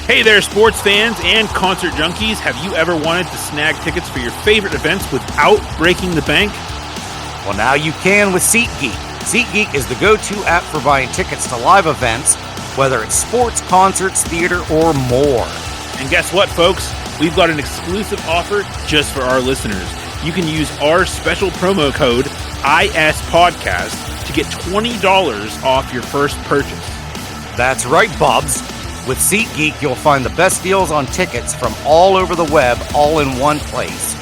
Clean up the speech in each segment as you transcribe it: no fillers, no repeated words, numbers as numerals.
Hey there, sports fans and concert junkies. Have you ever wanted to snag tickets for your favorite events without breaking the bank? Well, now you can with SeatGeek. SeatGeek is the go-to app for buying tickets to live events, whether it's sports, concerts, theater, or more. And guess what, folks? We've got an exclusive offer just for our listeners. You can use our special promo code ISPodcast to get $20 off your first purchase. That's right, Bubs. With SeatGeek, you'll find the best deals on tickets from all over the web, all in one place.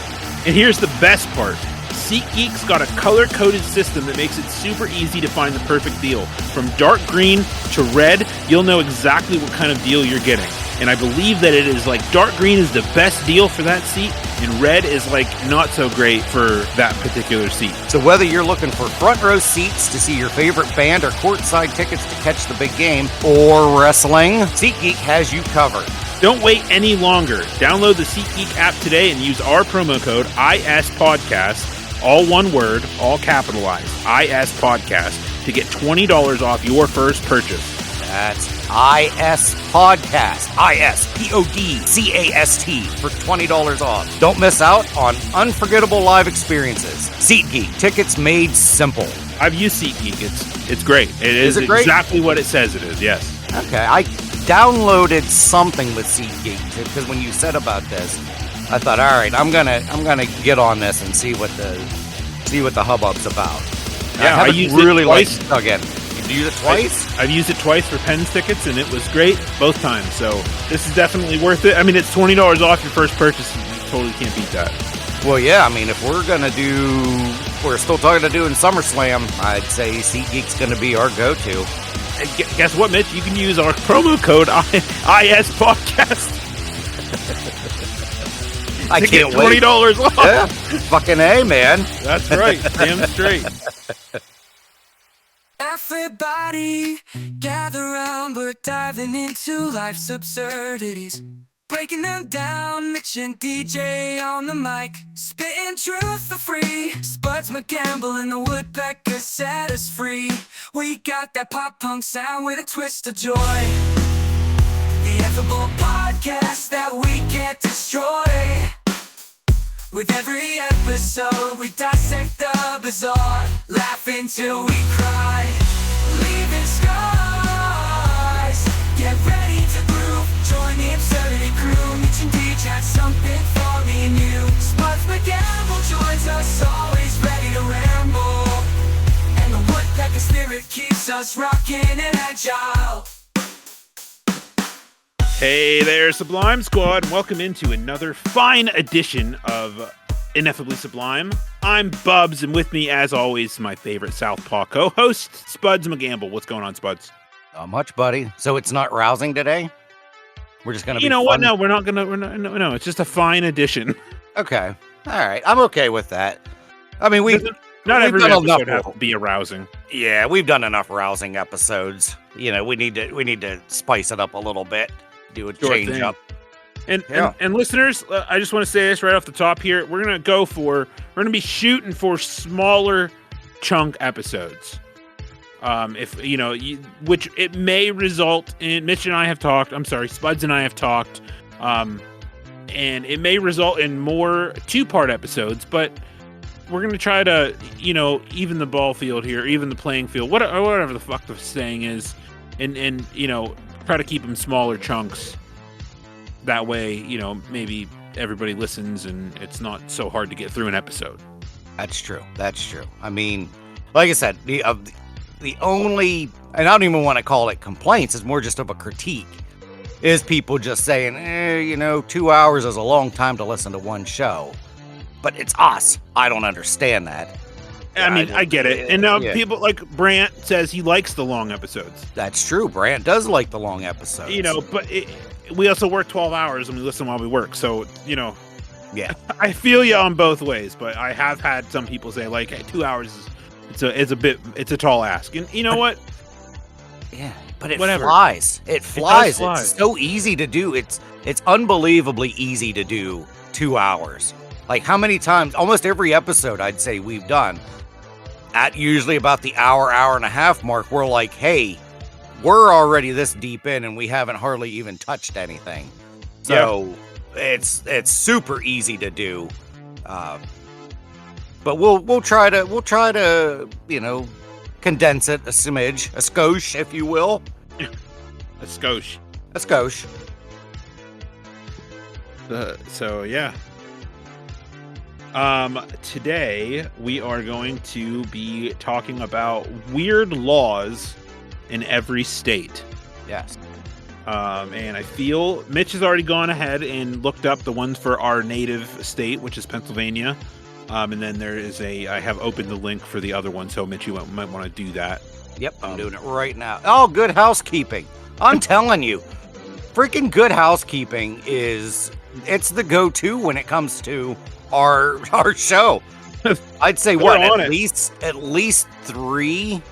And here's the best part. SeatGeek's got a color-coded system that makes it super easy to find the perfect deal. From dark green to red, you'll know exactly what kind of deal you're getting. And I believe that it is like dark green is the best deal for that seat, and red is like not so great for that particular seat. So whether you're looking for front row seats to see your favorite band or courtside tickets to catch the big game or wrestling, SeatGeek has you covered. Don't wait any longer. Download the SeatGeek app today and use our promo code ISPodcast, all one word, all capitalized, ISPodcast, to get $20 off your first purchase. That's ISPodcast, ISPODCAST, for $20 off. Don't miss out on unforgettable live experiences. SeatGeek, tickets made simple. I've used SeatGeek. It's great. It is it great? Exactly what it says it is, yes. Okay, I downloaded something with SeatGeek because when you said about this, I thought, all right, I'm gonna get on this and see what the hubbub's about. Yeah, I used really it twice. Again, you used it twice? I've used it twice for Pens tickets, and it was great both times. So this is definitely worth it. I mean, it's $20 off your first purchase. You totally can't beat that. Well, yeah. I mean, if we're still talking to doing SummerSlam, I'd say SeatGeek's going to be our go-to. And guess what, Mitch? You can use our promo code ISPodcast. I to can't get $20 off. Yeah, fucking A, man. That's right. Damn straight. Everybody gather round, we're diving into life's absurdities, breaking them down. Mitch and DJ on the mic, spitting truth for free. Spuds McGamble and the Woodpecker set us free. We got that pop punk sound with a twist of joy. The Effable podcast that we can't destroy. With every episode, we dissect the bizarre, laugh until we cry, leaving scars. Get ready to groove, join the absurdity crew. Mitch and DJ had something for me and you. Spuds McGamble joins us, always ready to ramble. And the Woodpecker spirit keeps us rocking and agile. Hey there, Sublime Squad, and welcome into another fine edition of Ineffably Sublime. I'm Bubs, and with me, as always, my favorite Southpaw co-host, Spuds McGamble. What's going on, Spuds? Not much, buddy. So it's not rousing today? We're just going to be what? No, we're not going to, no, it's just a fine edition. Okay. All right. I'm okay with that. I mean, Not every done episode enough. has to be arousing. Yeah, we've done enough rousing episodes. You know, we need to spice it up a little bit. Do a Sure change thing. up. And listeners, I just want to say this right off the top here. We're going to be shooting for smaller chunk episodes. Which it may result in, Spuds and I have talked, and it may result in more 2-part episodes, but we're going to try to, even the ball field here, even the playing field, whatever the fuck the saying is, and try to keep them smaller chunks. That way, maybe everybody listens and it's not so hard to get through an episode. That's true. I mean, like I said, the only, and I don't even want to call it complaints, it's more just of a critique, is people just saying, 2 hours is a long time to listen to one show. But it's us. I don't understand that. I mean, I get it. And now yeah. people like Brant says he likes the long episodes. That's true. Brant does like the long episodes. But we also work 12 hours and we listen while we work. So, yeah, I feel you on both ways. But I have had some people say, like, hey, 2 hours it's a tall ask. And you know what? Yeah, but it Whatever. flies. It flies. fly. It's so easy to do. It's unbelievably easy to do 2 hours. Like, how many times, almost every episode I'd say we've done, at usually about the hour and a half mark, we're like, hey, we're already this deep in, and we haven't hardly even touched anything. So it's super easy to do. But we'll try to condense it a smidge, a skosh, if you will. A skosh. A skosh. So yeah. Today we are going to be talking about weird laws in every state. Yes. And I feel Mitch has already gone ahead and looked up the ones for our native state, which is Pennsylvania. And then there is I have opened the link for the other one, so Mitch, you might want to do that. Yep, I'm doing it right now. Oh, Good Housekeeping. I'm telling you, freaking Good Housekeeping it's the go-to when it comes to our show. I'd say at least three,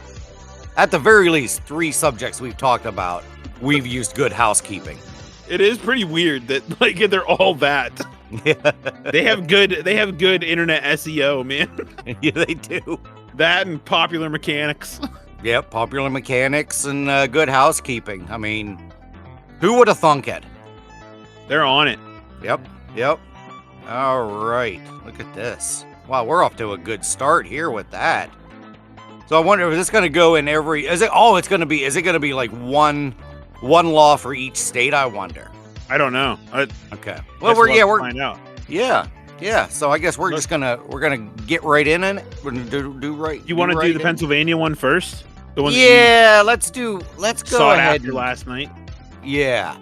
at the very least, 3 subjects we've talked about, we've used Good Housekeeping. It is pretty weird that they're all that. They have good internet SEO, man. Yeah, they do. That and Popular Mechanics. Yep, Popular Mechanics and Good Housekeeping. I mean, who would have thunk it? They're on it. Yep. All right, look at this. Wow, we're off to a good start here with that. So I wonder, is this going to go in every? Is it going to be like one law for each state? I wonder. I don't know. Okay. Well, we're find out. Yeah. So I guess we're gonna get right in it. We're gonna do right. You want to do the Pennsylvania one first? The one. Yeah, let's go saw ahead. It after last night. Yeah.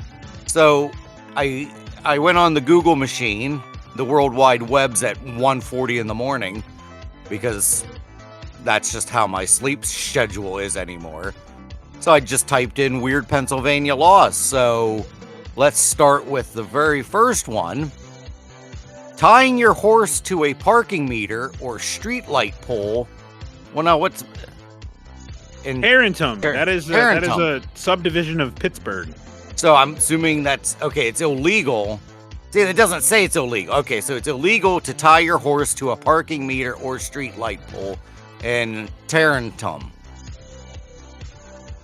So I went on the Google machine. The World Wide Web's at 1:40 in the morning because that's just how my sleep schedule is anymore. So I just typed in weird Pennsylvania laws. So let's start with the very first one. Tying your horse to a parking meter or streetlight pole. Well, now what's in Harrington? That is a subdivision of Pittsburgh. So I'm assuming that's okay. It's illegal. See, it doesn't say it's illegal. Okay, so it's illegal to tie your horse to a parking meter or streetlight pole in Tarentum.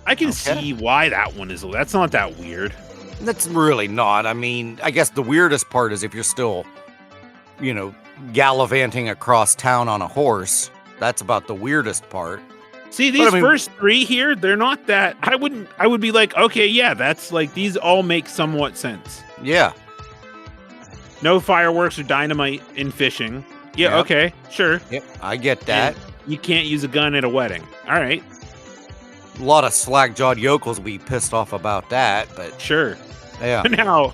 I can see why that one is. That's not that weird. That's really not. I mean, I guess the weirdest part is if you're still, gallivanting across town on a horse. That's about the weirdest part. See, these first 3 here, they're not that. I would be like, okay, yeah, that's like, these all make somewhat sense. Yeah. No fireworks or dynamite in fishing. Yeah, Yep. Okay, sure. Yep, I get that. And you can't use a gun at a wedding. All right, A lot of slack-jawed yokels will be pissed off about that, but sure. yeah. Now,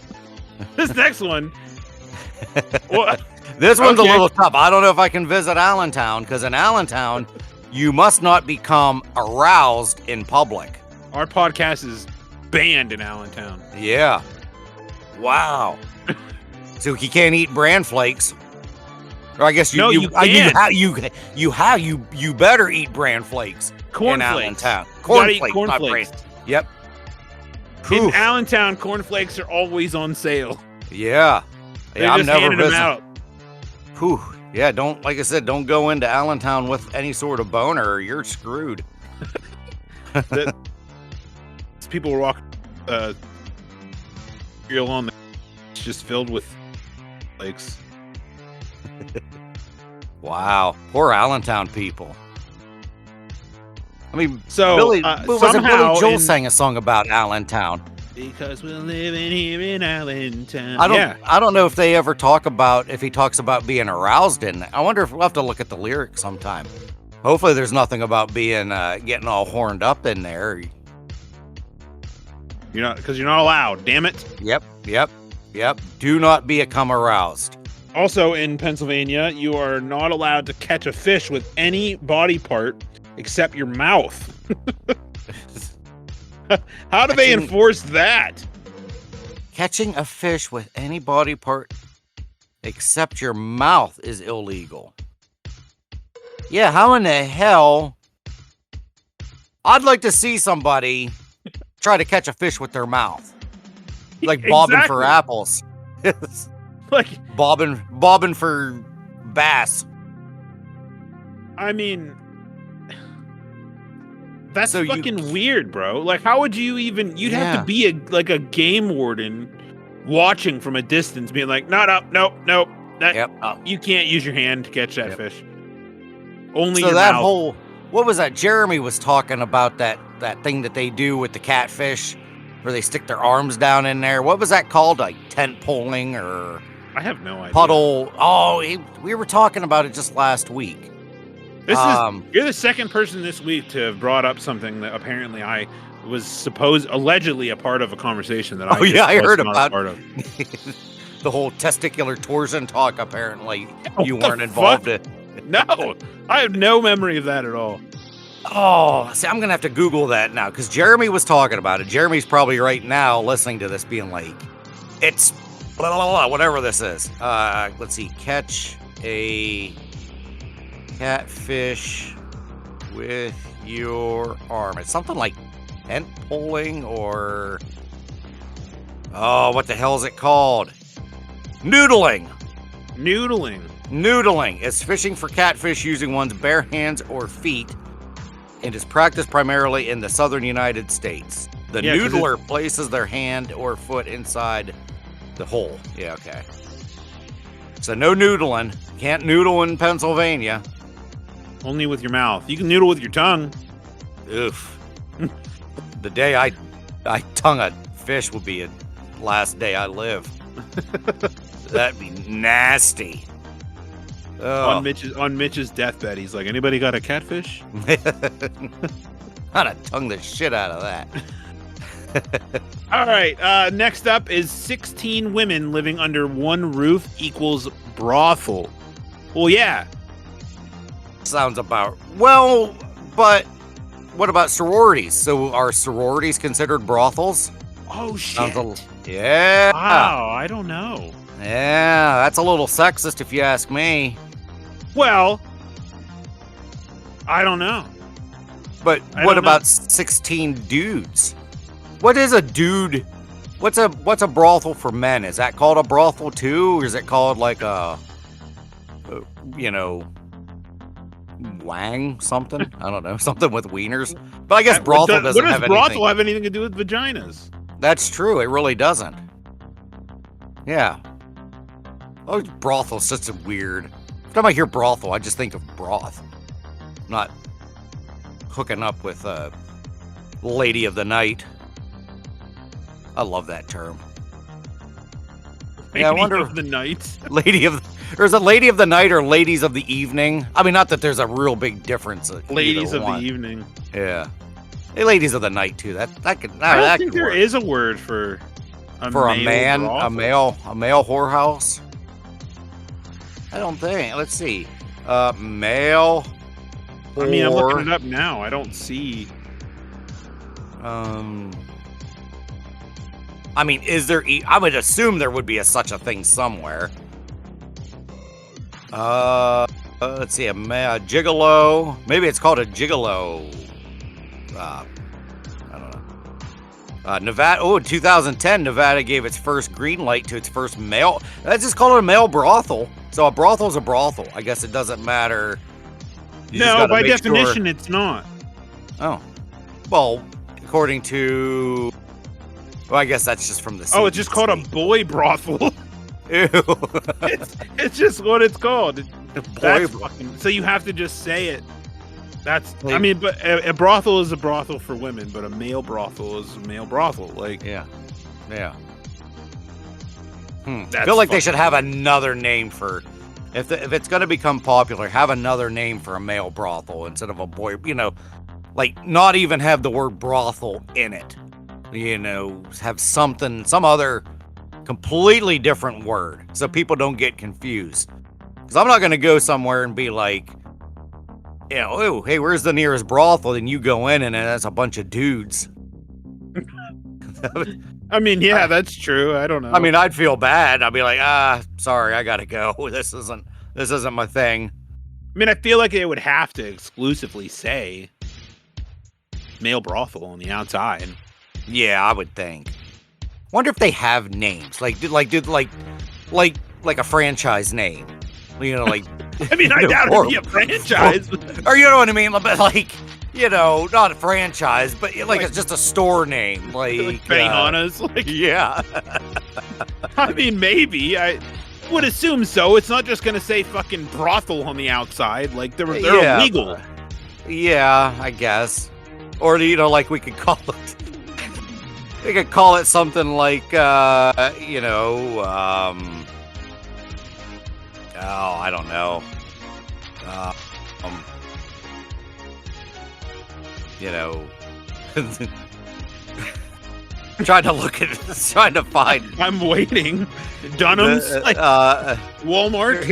this next one. Well, This one's okay. a little tough. I don't know if I can visit Allentown, because in Allentown, you must not become aroused in public. Our podcast is banned in Allentown. Yeah. Wow. So you can't eat bran flakes. Or I guess you better eat bran flakes in Cornflakes. Allentown. Gotta eat Cornflakes, not bran. cornflakes. Yep. In Oof. Allentown, cornflakes are always on sale. Yeah. They're Yeah, I'm just never handing them visiting. out. Whew. Yeah, like I said, don't go into Allentown with any sort of boner or you're screwed. People were walking on the it's just filled with flakes. Wow. Poor Allentown people. I mean, So Billy somehow Joel sang a song about Allentown. because we're living here in Allentown. I don't know if he talks about being aroused in it. I wonder if we'll have to look at the lyrics sometime. Hopefully there's nothing about being getting all horned up in there. Because you're not allowed. Damn it. Yep. Do not become aroused. Also in Pennsylvania, you are not allowed to catch a fish with any body part except your mouth. How do they enforce that? Catching a fish with any body part except your mouth is illegal. Yeah, how in the hell? I'd like to see somebody try to catch a fish with their mouth. Like bobbing for apples. Like bobbing for bass. I mean, That's So you- fucking weird, bro. Like, how would you even? You'd have Yeah. to be a game warden, watching from a distance, being like, nope. Yep. You can't use your hand to catch that Yep. fish. Only So your that mouth. whole, what was that? Jeremy was talking about that thing that they do with the catfish, where they stick their arms down in there. What was that called? Like tent poling or I have no idea. puddle? Oh, we were talking about it just last week. This Um, is you're the second person this week to have brought up something that apparently I was allegedly a part of a conversation that Oh, I just yeah, I was heard not a about- part of. The whole testicular torsion talk. Apparently, What you the weren't involved fuck? in. No, I have no memory of that at all. Oh, see, I'm gonna have to Google that now because Jeremy was talking about it. Jeremy's probably right now listening to this, being like, "It's blah blah blah, whatever this is." Let's see, catch a catfish with your arm. It's something like tent poling or what the hell is it called? Noodling. Noodling. Noodling is fishing for catfish using one's bare hands or feet and is practiced primarily in the southern United States. The Yeah, 'cause noodler places their hand or foot inside the hole. Yeah, okay. So no noodling. Can't noodle in Pennsylvania. Only with your mouth. You can noodle with your tongue. Oof. The day I tongue a fish will be the last day I live. That'd be nasty. On Mitch's deathbed, he's like, "Anybody got a catfish?" I'd tongue the shit out of that. All right. Next up is 16 women living under one roof equals brothel. Well, yeah. Sounds about well, but what about sororities? So are sororities considered brothels? Oh Sounds shit. Yeah. Wow. I don't know. Yeah, that's a little sexist if you ask me. Well, I don't know. But I what don't know. about 16 dudes? What is a dude? What's a brothel for men? Is that called a brothel too, or is it called like a wang something? I don't know, something with wieners. But I guess brothel doesn't what have does anything. brothel have anything to do with vaginas? That's true. It really doesn't. Yeah. Oh, brothel's such a weird. Every time I hear brothel, I just think of broth. Not hooking up with a lady of the night. I love that term. Yeah, I Lady wonder- of the night. Lady of, or is it lady of the night or ladies of the evening? I mean, not that there's a real big difference. Ladies either of one. the evening. Yeah. Hey, ladies of the night too. That could. I don't that think could there work. is a word for a For a male man, brothel. a male whorehouse. I don't think. Let's see. Male. I mean, I'm looking whore, it up now. I don't see. I mean, is there? I would assume there would be such a thing somewhere. Let's see. A gigolo. Maybe it's called a gigolo. I don't know. Nevada. Oh, in 2010, Nevada gave its first green light to its first male. Let's just call it a male brothel. So a brothel is a brothel. I guess it doesn't matter. You just No, gotta by make sure- definition, it's not. Oh, well, according to. Well, I guess that's just from the. Oh, it's just called a CDC. boy brothel. Ew. It's just what it's called. That's Boy fucking, so you have to just say it. That's. I Like- mean, but a brothel is a brothel for women, but a male brothel is a male brothel. Like, Yeah. Yeah. I That's feel like they fucking should have another name for. If it's going to become popular, have another name for a male brothel instead of a boy. Like not even have the word brothel in it. Have some other completely different word so people don't get confused. Because I'm not going to go somewhere and be like, oh, hey, where's the nearest brothel? And you go in and that's a bunch of dudes. I mean, yeah, that's true. I don't know. I mean, I'd feel bad. I'd be like, sorry, I gotta go. This isn't my thing. I mean, I feel like they would have to exclusively say male brothel on the outside. Yeah, I would think. Wonder if they have names, like a franchise name. Like I mean, I doubt it'd be a franchise. or you know what I mean? But like, not a franchise, but like it's just a store name, like Benihana's. Yeah. I mean, maybe. I would assume so. It's not just going to say fucking brothel on the outside. Like, they're illegal. Yeah, I guess. Or, like we could call it... We could call it something like, oh, I don't know. Trying to find. I'm waiting. Dunham's, Walmart.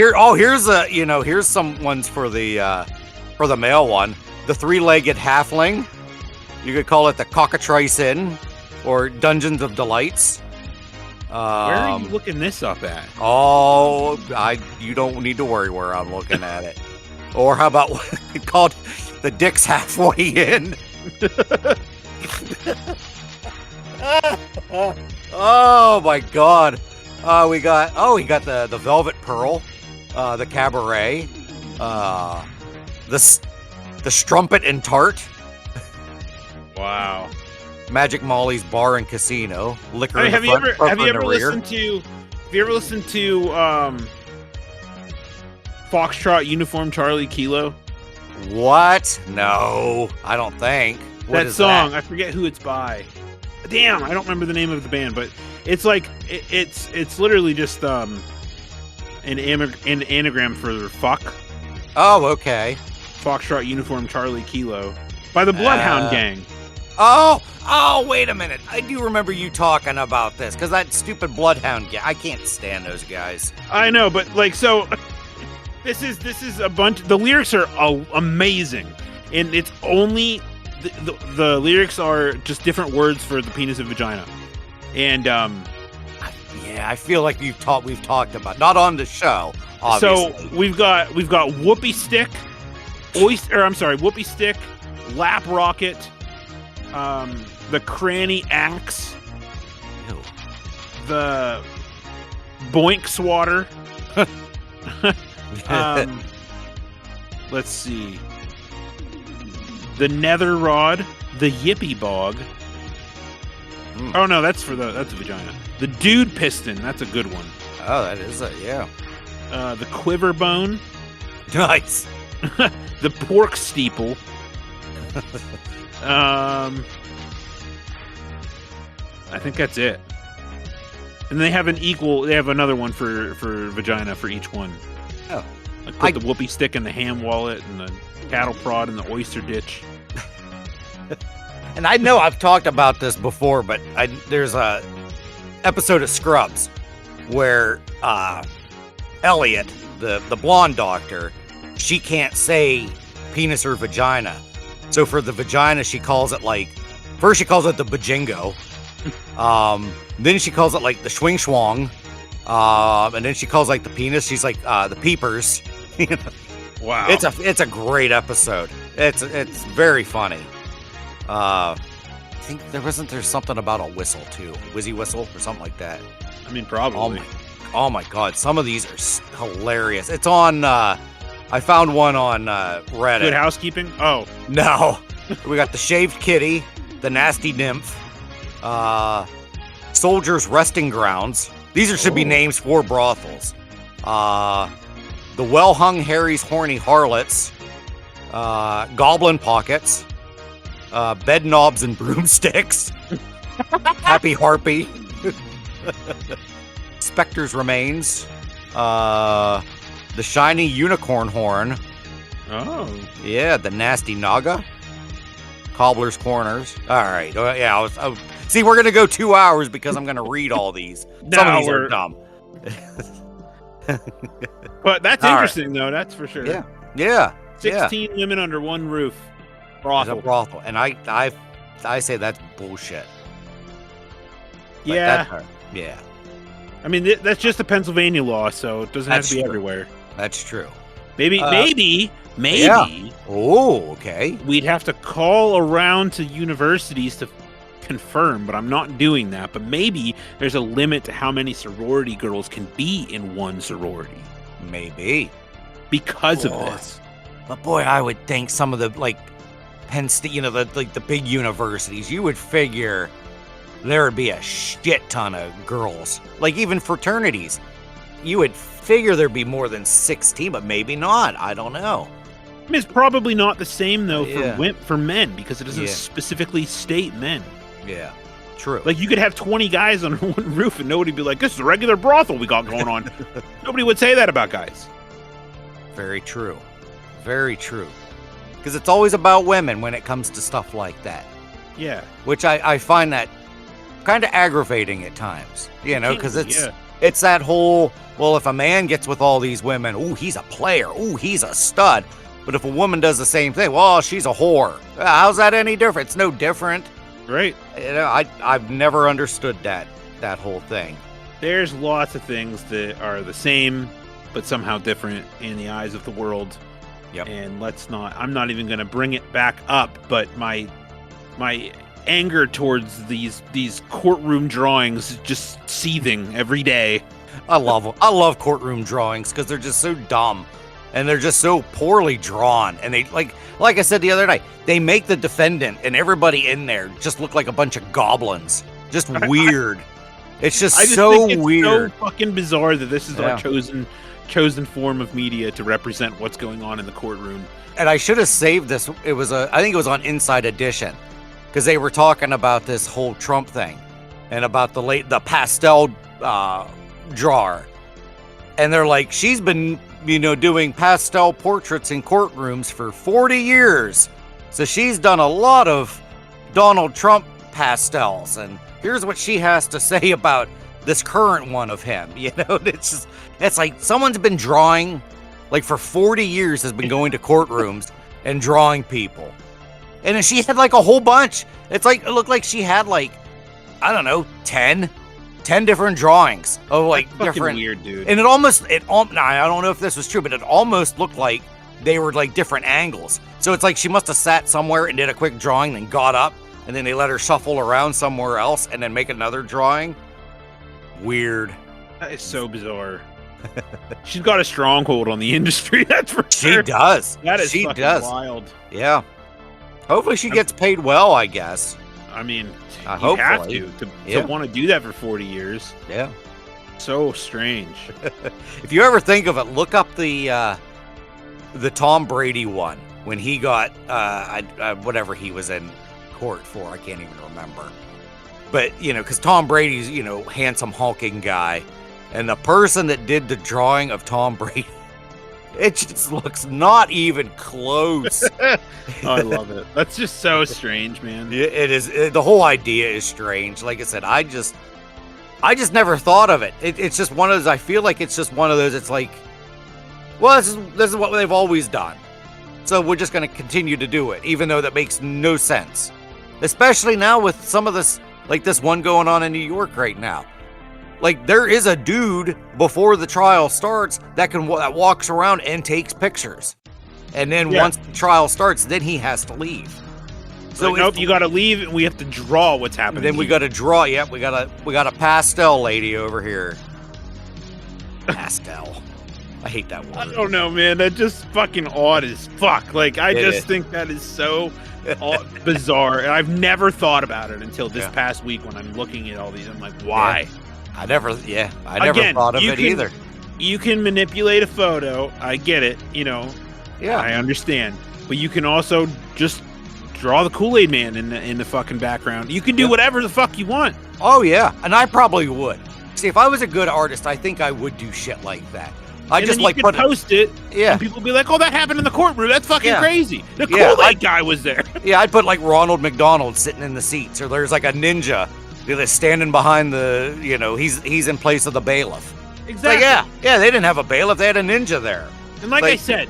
Here's some ones for the male one. The three-legged halfling. You could call it the Cockatrice Inn or Dungeons of Delights. Where are you looking this up at? Oh, you don't need to worry where I'm looking at it. Or how about called the Dick's Halfway Inn? Oh my God! We got the Velvet Pearl, the Cabaret, the Strumpet and Tart. Wow. Magic Molly's Bar and Casino. Liquor. I mean, have you ever listened to Foxtrot Uniform Charlie Kilo? What? No, I don't think. What that song, I forget who it's by. Damn, I don't remember the name of the band, but it's like it's literally just an anagram for fuck. Oh, okay. Foxtrot Uniform Charlie Kilo by the Bloodhound Gang. Oh, wait a minute. I do remember you talking about this because that stupid Bloodhound gang. I can't stand those guys. I know, but so this is a bunch. The lyrics are amazing, and it's only. The lyrics are just different words for the penis and vagina, and yeah, I feel like we've talked about not on the show. Obviously. So we've got whoopee stick, whoopee stick, lap rocket, the cranny axe, Ew. the boink swatter. Let's see. The nether rod, the yippee bog. Oh no, that's a vagina. The dude piston, that's a good one. Oh, that is yeah. The quiver bone. Nice. The pork steeple. I think that's it. And they have another one for vagina for each one. Oh. Like the whoopee stick and the ham wallet and the cattle prod and the oyster ditch. And I know I've talked about this before, but there's a episode of Scrubs where Elliot, the blonde doctor, she can't say penis or vagina. So for the vagina, she calls it first she calls it the bajingo. Then she calls it the swing swang. And then she calls the penis, she's the peepers. Wow. It's a great episode. It's very funny. I think there's something about a whistle too, whizzy whistle or something like that. I mean, probably. Oh my God, some of these are hilarious. It's on. I found one on Reddit. Good Housekeeping. Oh no, we got the shaved kitty, the nasty nymph, soldiers' resting grounds. These should be names for brothels. The well-hung Harry's horny harlots, goblin pockets, bed knobs and broomsticks, happy harpy, Spectre's remains, the shiny unicorn horn. Oh. Yeah, the nasty naga, cobbler's corners. All right, yeah. See, we're gonna go 2 hours because I'm gonna read all these. Some of these are dumb. But that's interesting, though. That's for sure. Yeah. 16 women under one roof. Brothel. It's a brothel, and I say that's bullshit. But Yeah. Yeah. I mean, that's just a Pennsylvania law, so it doesn't have to be everywhere. That's true. Maybe. Yeah. Oh, okay. We'd have to call around to universities to confirm, but I'm not doing that. But maybe there's a limit to how many sorority girls can be in one sorority. Maybe. Because of this. But boy, I would think some of the Penn State, the big universities, you would figure there would be a shit ton of girls. Like even fraternities, you would figure there'd be more than 16, but maybe not. I don't know. I mean, it's probably not the same though Yeah. for men because it doesn't Yeah. specifically state men. Yeah, true. Like you could have 20 guys on one roof and nobody'd be like, "This is a regular brothel we got going on." Nobody would say that about guys. Very true. Very true. Because it's always about women when it comes to stuff like that, Yeah. which I find that kind of aggravating at times, because it's that whole, well, if a man gets with all these women, ooh, he's a player, ooh, he's a stud. But if a woman does the same thing, well, she's a whore. How's that any different? It's no different. Right. I've never understood that whole thing. There's lots of things that are the same but somehow different in the eyes of the world. Yep. And I'm not even going to bring it back up, but my anger towards these courtroom drawings is just seething every day. I love courtroom drawings because they're just so dumb and they're just so poorly drawn. And they like I said the other night, they make the defendant and everybody in there just look like a bunch of goblins. Just weird. It's just I just so think it's weird. so fucking bizarre that this is Yeah. our chosen form of media to represent what's going on in the courtroom. And I should have saved this. I think it was on Inside Edition because they were talking about this whole Trump thing and about the pastel drawer. And they're like, she's been, doing pastel portraits in courtrooms for 40 years. So she's done a lot of Donald Trump pastels. And here's what she has to say about this current one of him. It's like someone's been drawing, like for 40 years has been going to courtrooms and drawing people. And then she had like a whole bunch. It looked like she had like, I don't know, 10 different drawings of like That's fucking different. weird, dude. And I don't know if this was true, but it almost looked like they were like different angles. So it's like she must have sat somewhere and did a quick drawing, then got up, and then they let her shuffle around somewhere else and then make another drawing. Weird. That is so bizarre. She's got a stronghold on the industry, that's for She sure. does. That is she fucking does. wild. Yeah. Hopefully she gets paid well, I guess. I mean, you Hopefully. have to Yeah. want to do that for 40 years. Yeah. So strange. If you ever think of it, look up the Tom Brady one when he got whatever he was in court for. I can't even remember. But because Tom Brady's handsome hulking guy, and the person that did the drawing of Tom Brady, it just looks not even close. I love it. That's just so strange, man. It is. The whole idea is strange. Like I said, I just never thought of it. It's just one of those. I feel like it's just one of those. It's like, well, this is what they've always done, so we're just going to continue to do it, even though that makes no sense. Especially now with some of this, like this one going on in New York right now. Like there is a dude before the trial starts that walks around and takes pictures, and then once the trial starts, then he has to leave. So nope, you got to leave, and we have to draw what's happening. Then we got to draw. Yep, we got a pastel lady over here. Pastel. I hate that word. I don't know, man. That's just fucking odd as fuck. Like I just is. think that is so bizarre, and I've never thought about it until this Yeah. past week when I'm looking at all these. I'm like, why? I never Again, thought of you it can- either. You can manipulate a photo. I get it. Yeah. I understand. But you can also just draw the Kool-Aid Man in the fucking background. You can do whatever the fuck you want. Oh yeah, and I probably would. See, if I was a good artist, I think I would do shit like that. I And just then like you put could post it. yeah, And people be like, "Oh, that happened in the courtroom. That's fucking Yeah. crazy." The Yeah, Kool-Aid guy was there. yeah. I'd put like Ronald McDonald sitting in the seats, or there's like a ninja that's standing behind the. He's in place of the bailiff. It's like, Exactly. yeah. They didn't have a bailiff; they had a ninja there. And like I Like- said,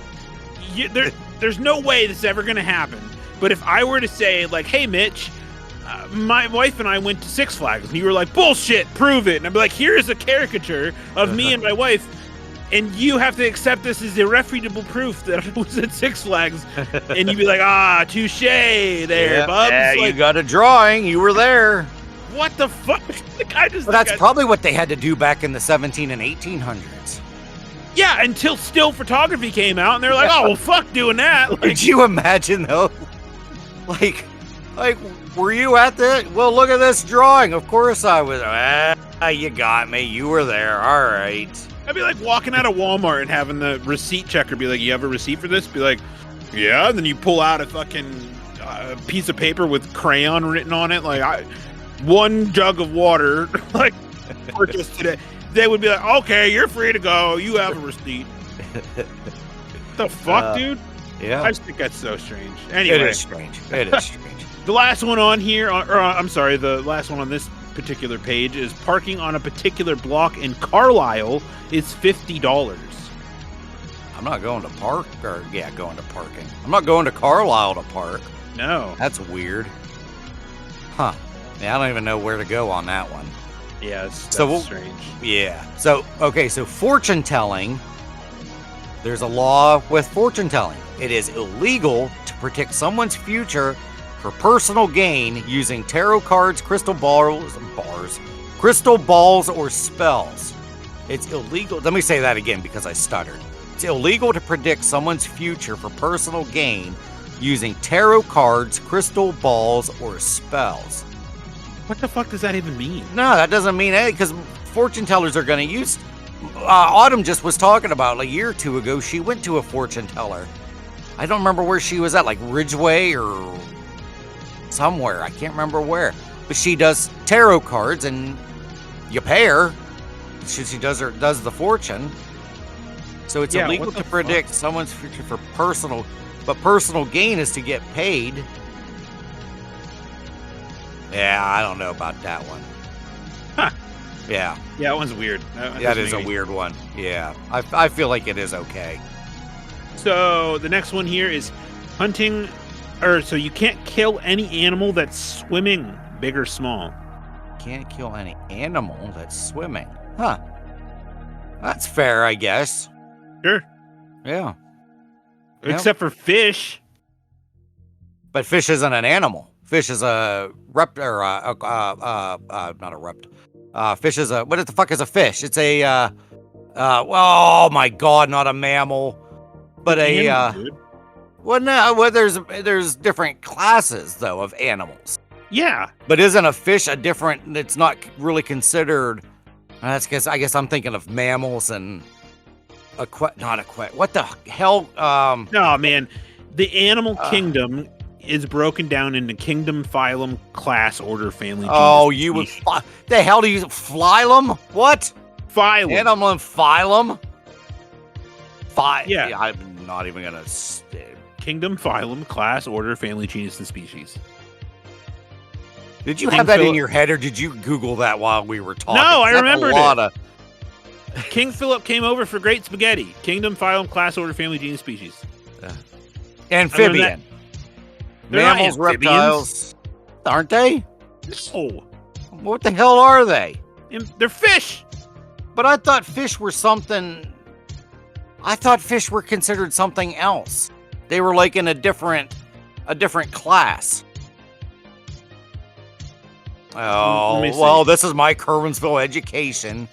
there's no way this is ever going to happen. But if I were to say, like, "Hey, Mitch, my wife and I went to Six Flags," and you were like, "Bullshit, prove it," and I'd be like, "Here's a caricature of me and my wife, and you have to accept this as irrefutable proof that I was at Six Flags," and you'd be like, "Ah, touche there, Bubs." Yeah, Like, you got a drawing. You were there. what the fuck? Like, I just Well, that's think probably what they had to do back in the 17 and 1800s. yeah, until still photography came out, and they're like, "Oh, well, fuck doing that." Like, Could you imagine though? Like, were you at the? Well, look at this drawing. Of course I was. You got me. You were there. All right. I'd be like walking out of Walmart and having the receipt checker be like, "You have a receipt for this?" Be like, "Yeah." And then you pull out a fucking piece of paper with crayon written on it, like, one jug of water, like, purchased today. They would be like, "Okay, you're free to go. You have a receipt." The fuck, dude? Yeah. I just think that's so strange. Anyway, It is strange. It is strange. the last one on here, I'm sorry, the last one on this particular page is parking on a particular block in Carlisle is $50. I'm not going to park, going to parking. I'm not going to Carlisle to park. No. That's weird. Huh. Yeah, I don't even know where to go on that one. Yeah, that's So strange. Yeah. So fortune telling. There's a law with fortune telling. It is illegal to predict someone's future for personal gain using tarot cards, crystal balls, or spells. It's illegal. Let me say that again because I stuttered. It's illegal to predict someone's future for personal gain using tarot cards, crystal balls, or spells. What the fuck does that even mean? No, that doesn't mean anything because fortune tellers are going to use. Autumn just was talking about a year or two ago. She went to a fortune teller. I don't remember where she was at, like Ridgeway or somewhere. I can't remember where. But she does tarot cards, and you pay her. She does the fortune. So it's illegal to predict someone's future for personal, but personal gain is to get paid. Yeah, I don't know about that one. Huh. Yeah. Yeah, that one's weird. That is a weird one. Yeah. I feel like it is okay. So the next one here is hunting, so you can't kill any animal that's swimming, big or small. Can't kill any animal that's swimming. Huh. That's fair, I guess. Sure. Yeah. Except for fish. But fish isn't an animal. Fish is a not a rept. Fish is a, what the fuck is a fish? It's a, oh my God, not a mammal, but there's different classes though of animals. Yeah. But isn't a fish a different, it's not really considered, I guess I'm thinking of mammals and what the hell? No, man, the animal kingdom is broken down into kingdom, phylum, class, order, family. Oh, genus, you would. species. The hell do you phylum? What? Phylum. Animal and phylum? Yeah. I'm not even gonna. Kingdom, phylum, class, order, family, genus, and species. Did you have that in your head, or did you Google that while we were talking? No, I That's remembered a lot of. King Philip came over for great spaghetti. Kingdom, phylum, class, order, family, genus, species. Amphibian. They're not Mammals, amphibians. reptiles. Aren't they? No. What the hell are they? They're fish. But I thought fish were something. I thought fish were considered something else. They were like in a different class. Oh, well, this is my Kerwinsville education.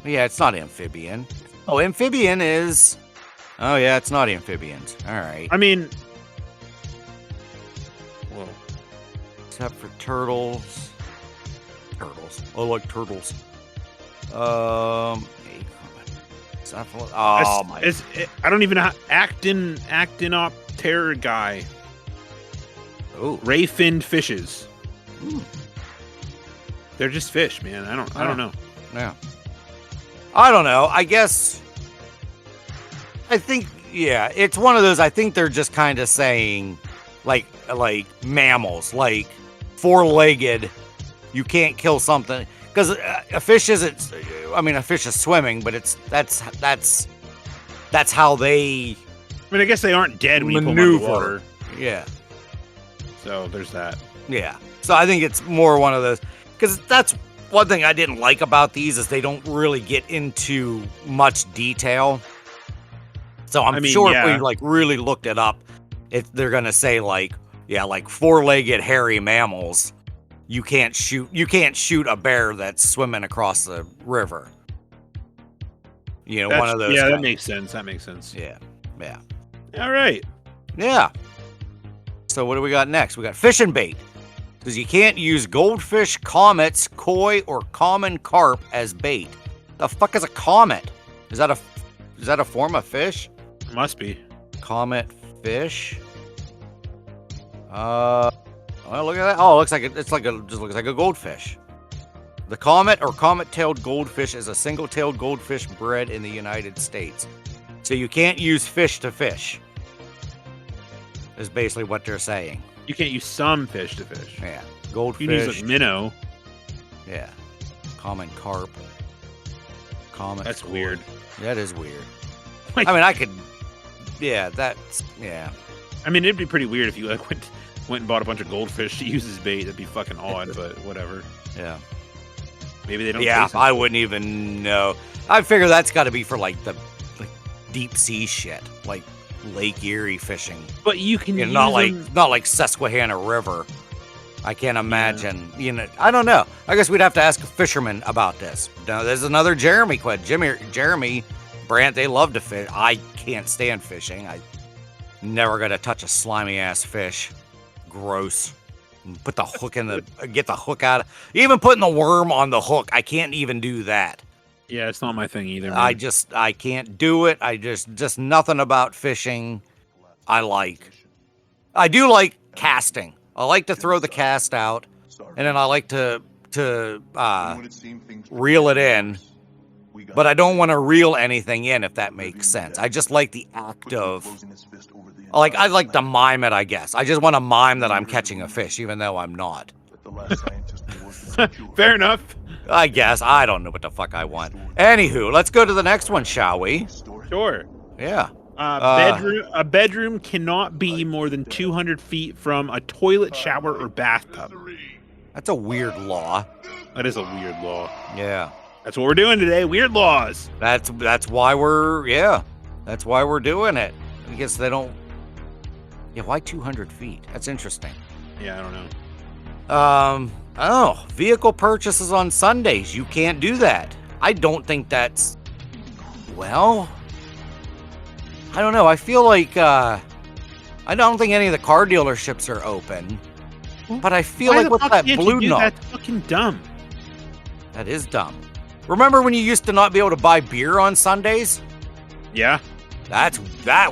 Yeah, it's not amphibian. Oh, amphibian is. Oh, yeah, it's not amphibians. All right. I mean, except for turtles. I like turtles. Oh my! I don't even know. Actinoptera guy. Oh, ray-finned fishes. Ooh. They're just fish, man. I don't know. Yeah. I don't know. I guess. I think, yeah, it's one of those. I think they're just kind of saying, like mammals, like four-legged. You can't kill something because a fish isn't. I mean, a fish is swimming, but that's how they. I mean, I guess they aren't dead when you put them underwater. Yeah. So there's that. Yeah. So I think it's more one of those, because that's one thing I didn't like about these is they don't really get into much detail. So I'm sure if we like really looked it up, they're gonna say like four-legged hairy mammals. You can't shoot a bear that's swimming across the river. One of those. Yeah, that makes sense. Yeah. All right. Yeah. So what do we got next? We got fishing bait. Because you can't use goldfish, comets, koi, or common carp as bait. The fuck is a comet? Is that a form of fish? Must be. Comet fish. Well, look at that. Oh, it looks like just looks like a goldfish. The comet or comet-tailed goldfish is a single-tailed goldfish bred in the United States. So you can't use fish to fish. Is basically what they're saying. You can't use some fish to fish. Yeah, goldfish. You can use like minnow. Yeah, common carp. Comet. That's koi. weird. That is weird. Like- I mean, I could. Yeah, that's yeah. I mean, it'd be pretty weird if you like went and bought a bunch of goldfish to use as bait. That'd be fucking odd, but whatever. Yeah. Maybe they don't. Yeah, taste I wouldn't even know. I figure that's got to be for like deep sea shit, like Lake Erie fishing. But you can use Not like them. not like Susquehanna River. I can't imagine. You know, I don't know. I guess we'd have to ask a fisherman about this. Now, there's another Jeremy question. Jeremy Brandt, they love to fish. I can't stand fishing. I never gonna touch a slimy ass fish. Gross. Put the hook in get the hook out. Even putting the worm on the hook, I can't even do that. Yeah, it's not my thing either. Man. I can't do it. I just nothing about fishing I like. I do like casting. I like to throw the cast out, and then I like to reel it in, but I don't want to reel anything in, if that makes sense. I just like the act of, I like to mime it, I guess. I just want to mime that I'm catching a fish, even though I'm not. Fair enough. I guess. I don't know what the fuck I want. Anywho, let's go to the next one, shall we? Sure. Yeah. A bedroom cannot be more than 200 feet from a toilet, shower, or bathtub. That's a weird law. That is a weird law. Yeah. That's what we're doing today. Weird laws. That's why that's why we're doing it. I guess they don't. Yeah, why 200 feet? That's interesting. Yeah, I don't know. Vehicle purchases on Sundays. You can't do that. I don't think that's. Well, I don't know. I feel like I don't think any of the car dealerships are open. But I feel Why like the what's fuck that can't blue you do knob? That's fucking dumb. That is dumb. Remember when you used to not be able to buy beer on Sundays? Yeah, That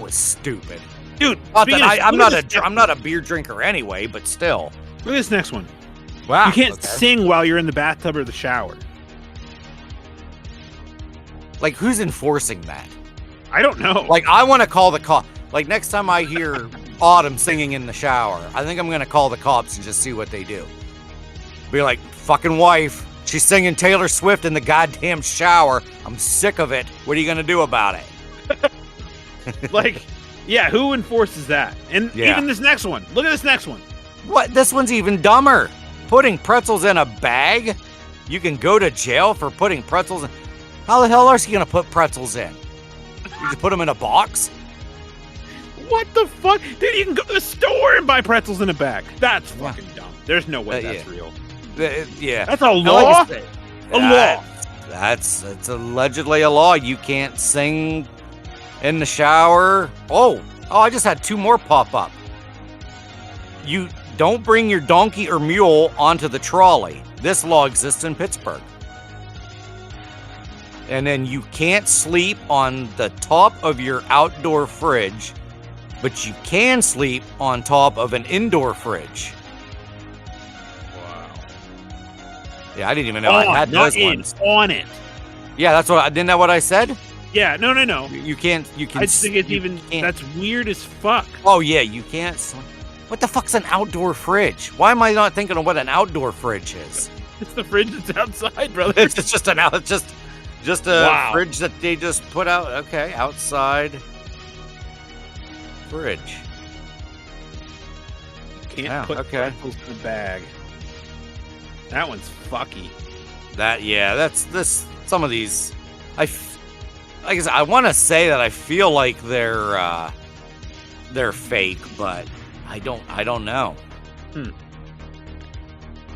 was stupid. dude. Not that I'm look at this I'm not a beer drinker anyway, but still. Look at this next one. Wow. You can't okay. sing while you're in the bathtub or the shower. Like, who's enforcing that? I don't know. Like, I want to call the cop. Like, next time I hear Autumn singing in the shower, I think I'm going to call the cops and just see what they do. Be like, fucking wife, she's singing Taylor Swift in the goddamn shower. I'm sick of it. What are you going to do about it? Like, yeah, who enforces that? And Yeah. even this next one. Look at this next one. What? This one's even dumber. Putting pretzels in a bag? You can go to jail for putting pretzels in. How the hell else are you going to put pretzels in? You just put them in a box? What the fuck? Dude, you can go to the store and buy pretzels in a bag. That's Yeah. fucking dumb. There's no way that's yeah. real. Yeah. That's a And law? like I said, A law. That's allegedly a law. You can't sing in the shower. Oh, I just had two more pop up. You don't bring your donkey or mule onto the trolley. This law exists in Pittsburgh. And then you can't sleep on the top of your outdoor fridge, but you can sleep on top of an indoor fridge. Wow. Yeah, I didn't even know I had not those in, ones. on it. Yeah, that's what isn't that what I said? Yeah, no. You can. I just think it's even, can't- that's weird as fuck. Oh yeah, you can't. What the fuck's an outdoor fridge? Why am I not thinking of what an outdoor fridge is? It's the fridge that's outside, brother. It's just just a Wow. fridge that they just put out. Okay, outside fridge. Can't Yeah, put okay. pretzels in a bag. That one's fucky. That's this. Some of these, like I said, I want to say that I feel like they're fake, but I don't know.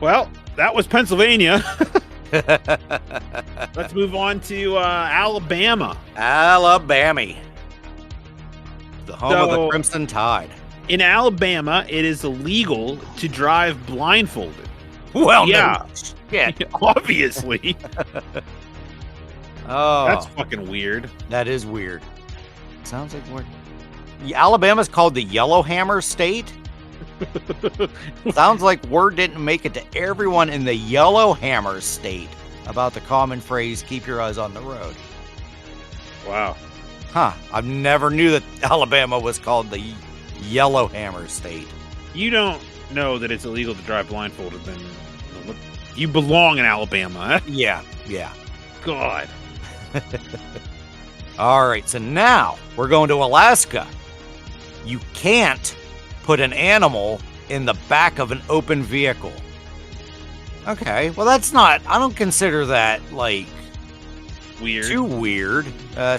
Well, that was Pennsylvania. Let's move on to Alabama. Alabama, the home of the So- Crimson Tide. In Alabama, it is illegal to drive blindfolded. Well, Yeah. no shit. Obviously. Oh, That's fucking weird. that is weird. Sounds like we're... Alabama's called the Yellowhammer State? Sounds like word didn't make it to everyone in the Yellowhammer State about the common phrase, keep your eyes on the road. Wow. Huh, I never knew that Alabama was called the Yellowhammer State. You don't know that it's illegal to drive blindfolded, then you belong in Alabama. Yeah. God. All right, so now we're going to Alaska. You can't put an animal in the back of an open vehicle. Okay, well that's not, I don't consider that like Weird. too weird.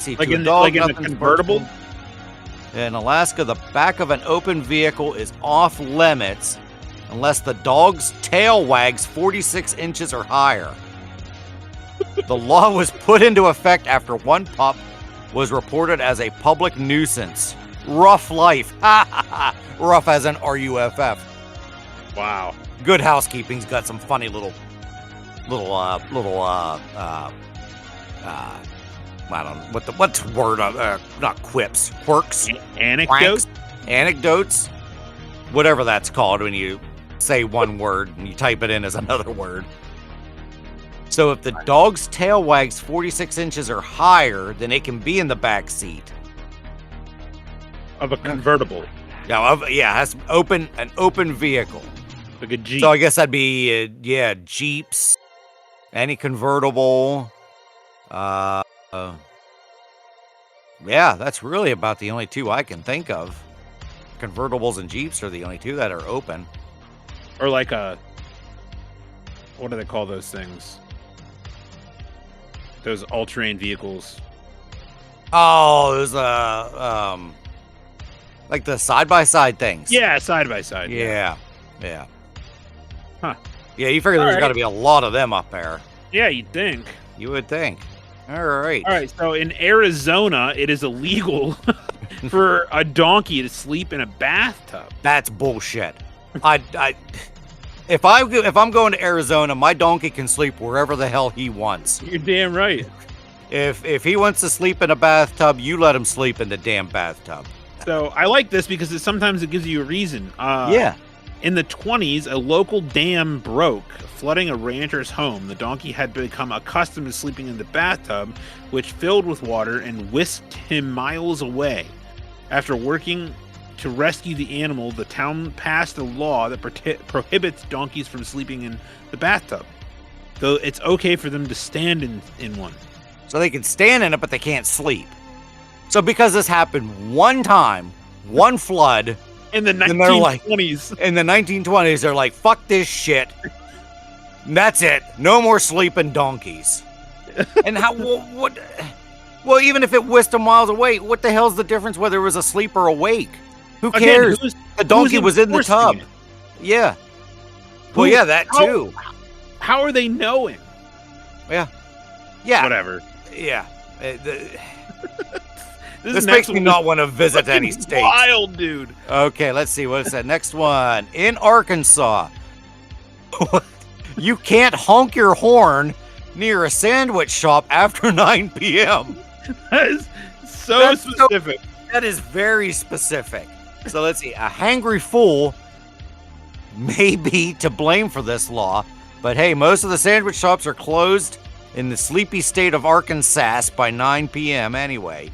See, Like to a in, dog, like in a nothing's convertible? personal. In Alaska, the back of an open vehicle is off limits unless the dog's tail wags 46 inches or higher. The law was put into effect after one pup was reported as a public nuisance. Rough life. Rough as in R-U-F-F. Wow. Good Housekeeping's got some funny little I don't know what's the word, not quips, quirks, Anecdote? quacks, anecdotes, whatever that's called when you say one word and you type it in as another word. So if the dog's tail wags 46 inches or higher, then it can be in the back seat. Of a convertible. It has an open vehicle. Like a Jeep. So I guess that'd be Jeeps, any convertible. Yeah, that's really about the only two I can think of. Convertibles and Jeeps are the only two that are open. Or like a... What do they call those things? Those all-terrain vehicles. Oh, there's like the side-by-side things. Yeah, side by side. Yeah. Huh. Yeah, you figure there's Alright. got to be a lot of them up there. Yeah, you'd think. You would think. All right. All right, so in Arizona, it is illegal for a donkey to sleep in a bathtub. That's bullshit. If I'm going to Arizona, my donkey can sleep wherever the hell he wants. You're damn right. If he wants to sleep in a bathtub, you let him sleep in the damn bathtub. So I like this because sometimes it gives you a reason. Yeah. In the 20s, a local dam broke, flooding a rancher's home. The donkey had become accustomed to sleeping in the bathtub, which filled with water and whisked him miles away. After working to rescue the animal, the town passed a law that prohibits donkeys from sleeping in the bathtub, though it's okay for them to stand in one. So they can stand in it, but they can't sleep. So because this happened one time, one flood, In the And they're like- 1920s. in the 1920s, they're like, fuck this shit. And that's it. No more sleeping donkeys. And how, what? Well, even if it whisked them miles away, what the hell's the difference whether it was asleep or awake? Who cares? The donkey was in the tub. enforcing Yeah. Well, Who- yeah, that how- too. How are they knowing? Yeah. Whatever. Yeah. This This next makes me one not is want to visit any fucking states. Wild, dude. Okay, let's see. What is that next one? In Arkansas, you can't honk your horn near a sandwich shop after 9 p.m. That is so That's so- specific. That is very specific. So let's see. A hangry fool may be to blame for this law, but hey, most of the sandwich shops are closed in the sleepy state of Arkansas by 9 p.m. anyway.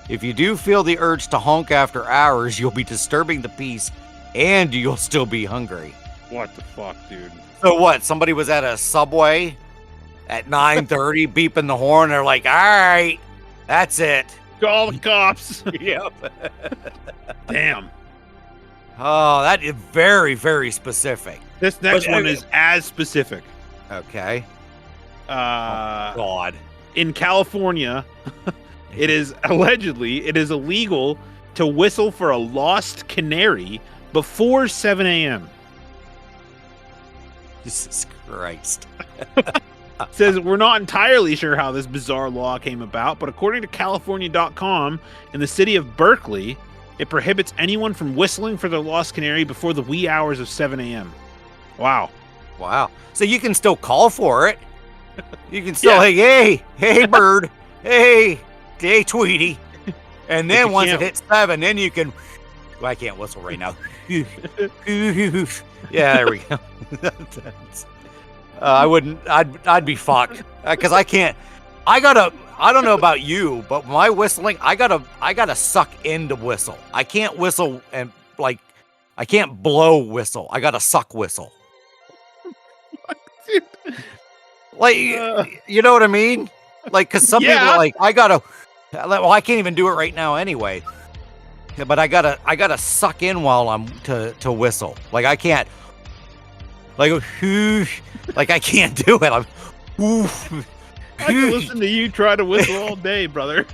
If you do feel the urge to honk after hours, you'll be disturbing the peace and you'll still be hungry. What the fuck, dude? So what? Somebody was at a Subway at 9:30 beeping the horn. They're like, all right, that's it. Call the cops. Yep. Damn. Oh, that is very, very specific. This next But- one is as specific. Okay. Uh, God. in California, it is illegal to whistle for a lost canary before 7 a.m. Jesus Christ. Says we're not entirely sure how this bizarre law came about, but according to California.com, in the city of Berkeley, It prohibits anyone from whistling for the lost canary before the wee hours of 7 a.m. Wow. Wow. So you can still call for it. You can still, Yeah. hey, bird. hey, Tweety. And then you once it can't- hits 7, then you can. Well, I can't whistle right now. Yeah, there we go. I wouldn't. I'd be fucked because I can't. I don't know about you, but my whistling, I gotta suck in to whistle. I can't whistle and like, I can't blow whistle. I gotta suck whistle. Like, you know what I mean? Like, because some people are like, well, I can't even do it right now anyway. Yeah, but I gotta suck in while I'm to whistle. Like, I can't, like, like I can't do it. I'm, I can listen to you try to whistle all day, brother.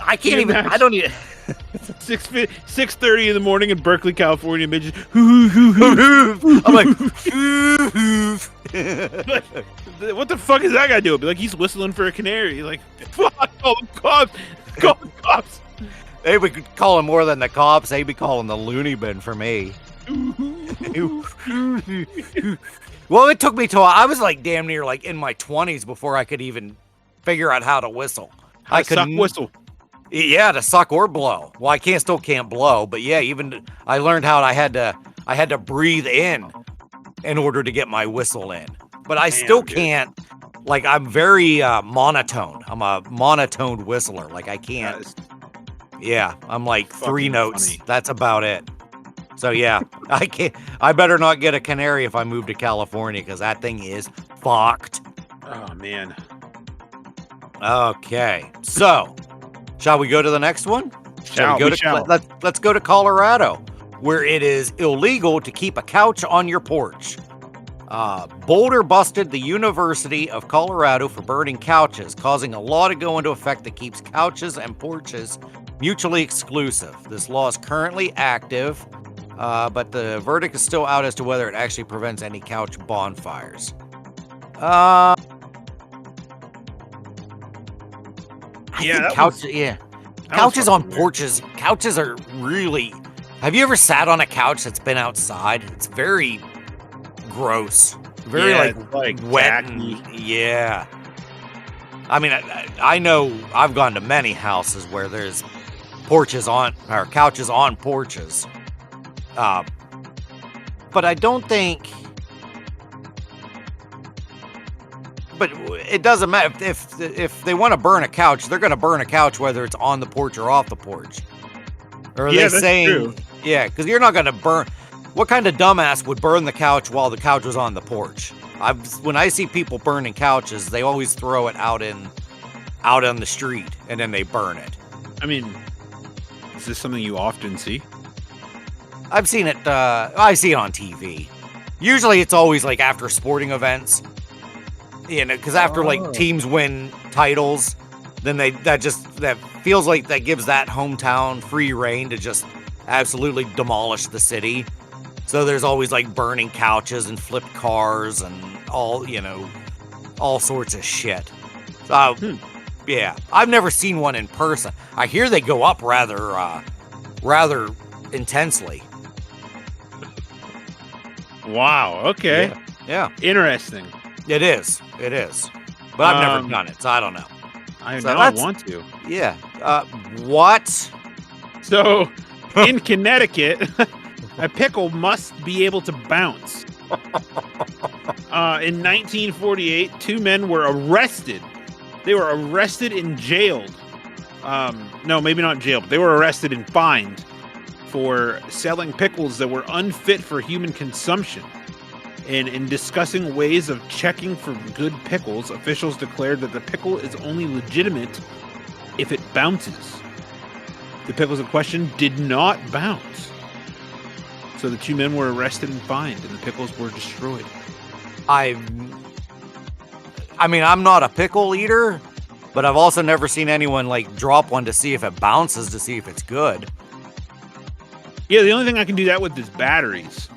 I can't even. I don't even. 6:30 in the morning in Berkeley, California. Midget. I'm like, What the fuck is that guy doing? Be like, he's whistling for a canary. Like, fuck, call the cops. Call the cops. they would call him more than the cops. They'd be calling the loony bin for me. Well, it took me till I was like damn near like in my 20s before I could even figure out how to whistle. I could whistle. Yeah, to suck or blow. Well, I still can't blow, but yeah, even I learned how I had to breathe in order to get my whistle in. But I still can't. Like, I'm very monotone. I'm a monotone whistler. Like, I can't. Yeah, I'm like 3 notes. Funny. That's about it. So yeah, I can't. I better not get a canary if I move to California because that thing is fucked. Oh man. Okay, so shall we go to the next one? Shall we shall. Let's go to Colorado, where it is illegal to keep a couch on your porch. Boulder busted the University of Colorado for burning couches, causing a law to go into effect that keeps couches and porches mutually exclusive. This law is currently active, but the verdict is still out as to whether it actually prevents any couch bonfires. Couches on porches. Couches are really. Have you ever sat on a couch that's been outside? It's very gross. Very like wet. Yeah. I mean, I know I've gone to many houses where there's couches on porches. But I don't think. But it doesn't matter if they want to burn a couch, they're going to burn a couch whether it's on the porch or off the porch. Or are they saying, true. Yeah, because you're not going to burn. What kind of dumbass would burn the couch while the couch was on the porch? When I see people burning couches, they always throw it out on the street and then they burn it. I mean, is this something you often see? I've seen it. I see it on TV. Usually, it's always like after sporting events. You know, because after like teams win titles, then that feels like that gives that hometown free reign to just absolutely demolish the city. So there's always like burning couches and flipped cars and all sorts of shit. So yeah, I've never seen one in person. I hear they go up rather intensely. Wow. Okay. Yeah. Interesting. It is. But I've never done it, so I don't know. I So don't want to. Yeah. What? So, in Connecticut, a pickle must be able to bounce. In 1948, 2 men were arrested. They were arrested and jailed. No, maybe not jailed. But they were arrested and fined for selling pickles that were unfit for human consumption. And in discussing ways of checking for good pickles, officials declared that the pickle is only legitimate if it bounces. The pickles in question did not bounce. So the 2 men were arrested and fined, and the pickles were destroyed. I mean, I'm not a pickle eater, but I've also never seen anyone like drop one to see if it bounces to see if it's good. Yeah, the only thing I can do that with is batteries.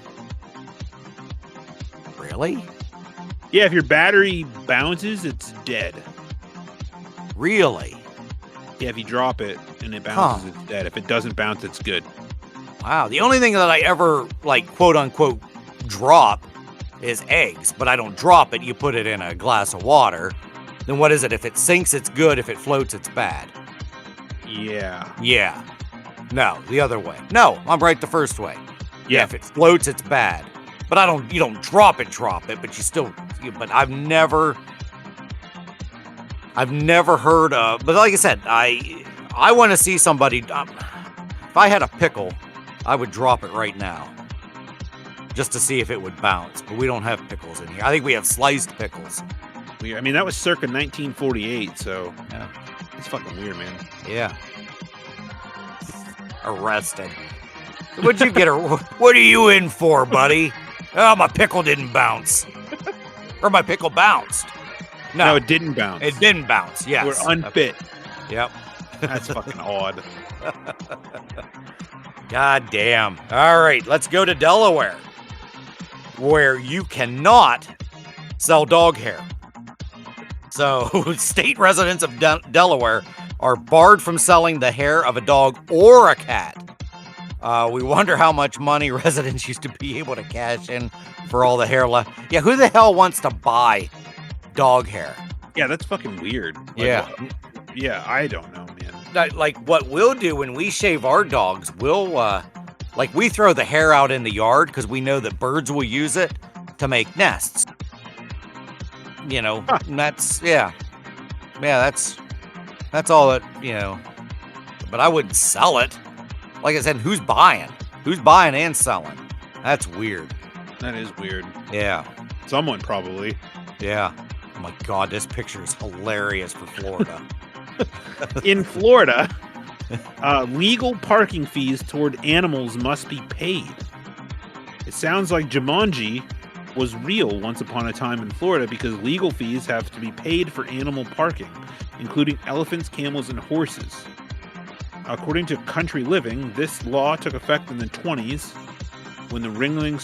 Really? Yeah, if your battery bounces, it's dead. Really? Yeah, if you drop it and it bounces, it's dead. If it doesn't bounce, it's good. Wow. The only thing that I ever, like, quote unquote, drop is eggs, but I don't drop it. You put it in a glass of water. Then what is it? If it sinks, it's good. If it floats, it's bad. Yeah. Yeah. No, the other way. No, I'm right the first way. Yeah, if it floats, it's bad. But you don't drop it, but you still, but I've never heard of, but like I said, I want to see somebody, if I had a pickle, I would drop it right now. Just to see if it would bounce, but we don't have pickles in here. I think we have sliced pickles. I mean, that was circa 1948, so Yeah. it's fucking weird, man. Yeah. Arrested. What'd you get? What are you in for, buddy? Oh, my pickle didn't bounce. Or my pickle bounced. No, it didn't bounce. It didn't bounce, yes. We're unfit. Yep. That's fucking odd. God damn. All right, let's go to Delaware, where you cannot sell dog hair. So, state residents of Delaware are barred from selling the hair of a dog or a cat. We wonder how much money residents used to be able to cash in for all the hair left. Yeah, who the hell wants to buy dog hair? Yeah, that's fucking weird. Yeah. Yeah, I don't know, man. Like, what we'll do when we shave our dogs, we'll, like, we throw the hair out in the yard because we know that birds will use it to make nests. You know, and that's, yeah, that's all that, you know, but I wouldn't sell it. Like I said, who's buying? Who's buying and selling? That's weird. That is weird. Yeah. Someone probably. Yeah. Oh my God, this picture is hilarious for Florida. In Florida, legal parking fees toward animals must be paid. It sounds like Jumanji was real once upon a time in Florida because legal fees have to be paid for animal parking, including elephants, camels, and horses. According to Country Living, this law took effect in the 20s when the Ringling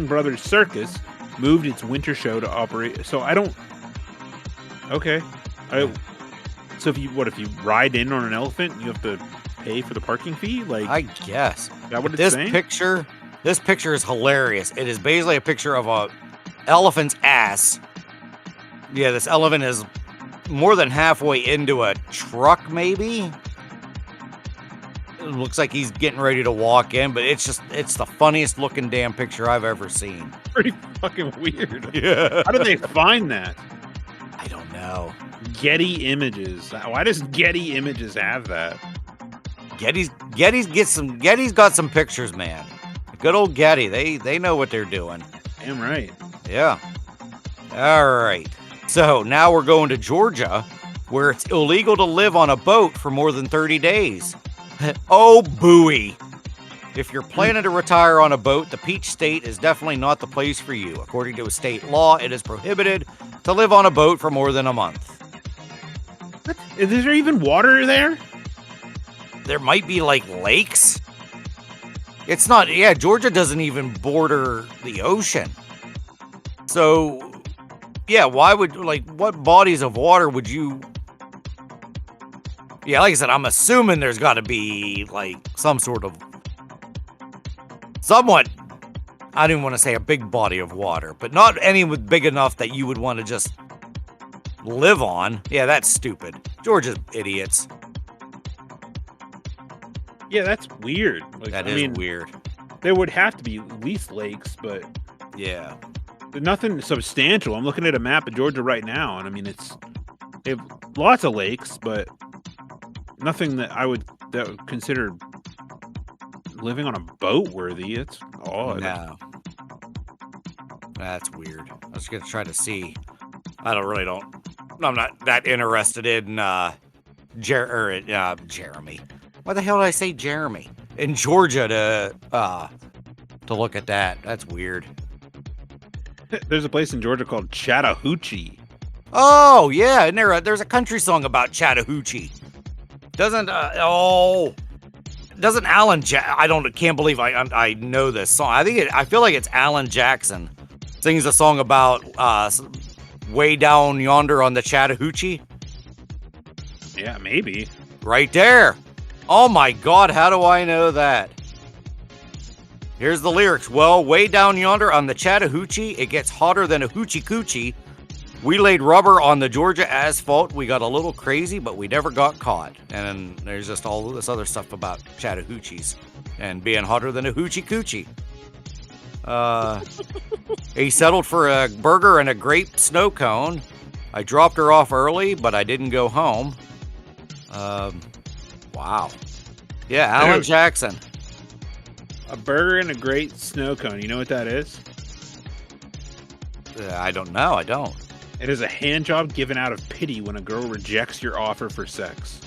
Brothers Circus moved its winter show to operate. So I don't. Okay. So if you ride in on an elephant, you have to pay for the parking fee? Like, I guess. Is that what it's This saying? picture is hilarious. It is basically a picture of a elephant's ass. Yeah, this elephant is more than halfway into a truck, maybe. It looks like he's getting ready to walk in, but it's the funniest looking damn picture I've ever seen. Pretty fucking weird. Yeah. How did they find that? I don't know. Getty Images. Why does Getty Images have that? Getty's got some pictures, man. Good old Getty. They know what they're doing. Damn right. Yeah. All right. So now we're going to Georgia, where it's illegal to live on a boat for more than 30 days. Oh, booey. If you're planning to retire on a boat, the Peach State is definitely not the place for you. According to a state law, it is prohibited to live on a boat for more than a month. What? Is there even water there? There might be, like, lakes. It's not, yeah, Georgia doesn't even border the ocean. So, yeah, why would, like, what bodies of water would you... Yeah, like I said, I'm assuming there's got to be, like, some sort of... Somewhat, I didn't want to say a big body of water, but not any big enough that you would want to just live on. Yeah, that's stupid. Georgia's idiots. Yeah, that's weird. Like, That is weird. There would have to be at least lakes, but Yeah. nothing substantial. I'm looking at a map of Georgia right now, and I mean, they have lots of lakes, but nothing that would consider living on a boat worthy. It's odd. No. That's weird. I was going to try to see. I'm not that interested in Jeremy. Why the hell did I say Jeremy? In Georgia to look at that. That's weird. There's a place in Georgia called Chattahoochee. Oh, yeah. And there's a country song about Chattahoochee. Doesn't Alan can't believe I know this song. I feel like it's Alan Jackson sings a song about way down yonder on the Chattahoochee. Yeah, maybe. Right there. Oh my God, how do I know that? Here's the lyrics. Well, way down yonder on the Chattahoochee, it gets hotter than a hoochie coochie. We laid rubber on the Georgia asphalt. We got a little crazy, but we never got caught. And then there's just all this other stuff about Chattahoochees and being hotter than a hoochie coochie. He settled for a burger and a grape snow cone. I dropped her off early, but I didn't go home. Wow. Yeah, Alan Dude. Jackson. A burger and a great snow cone. You know what that is? I don't know. I don't. It is a hand job given out of pity when a girl rejects your offer for sex.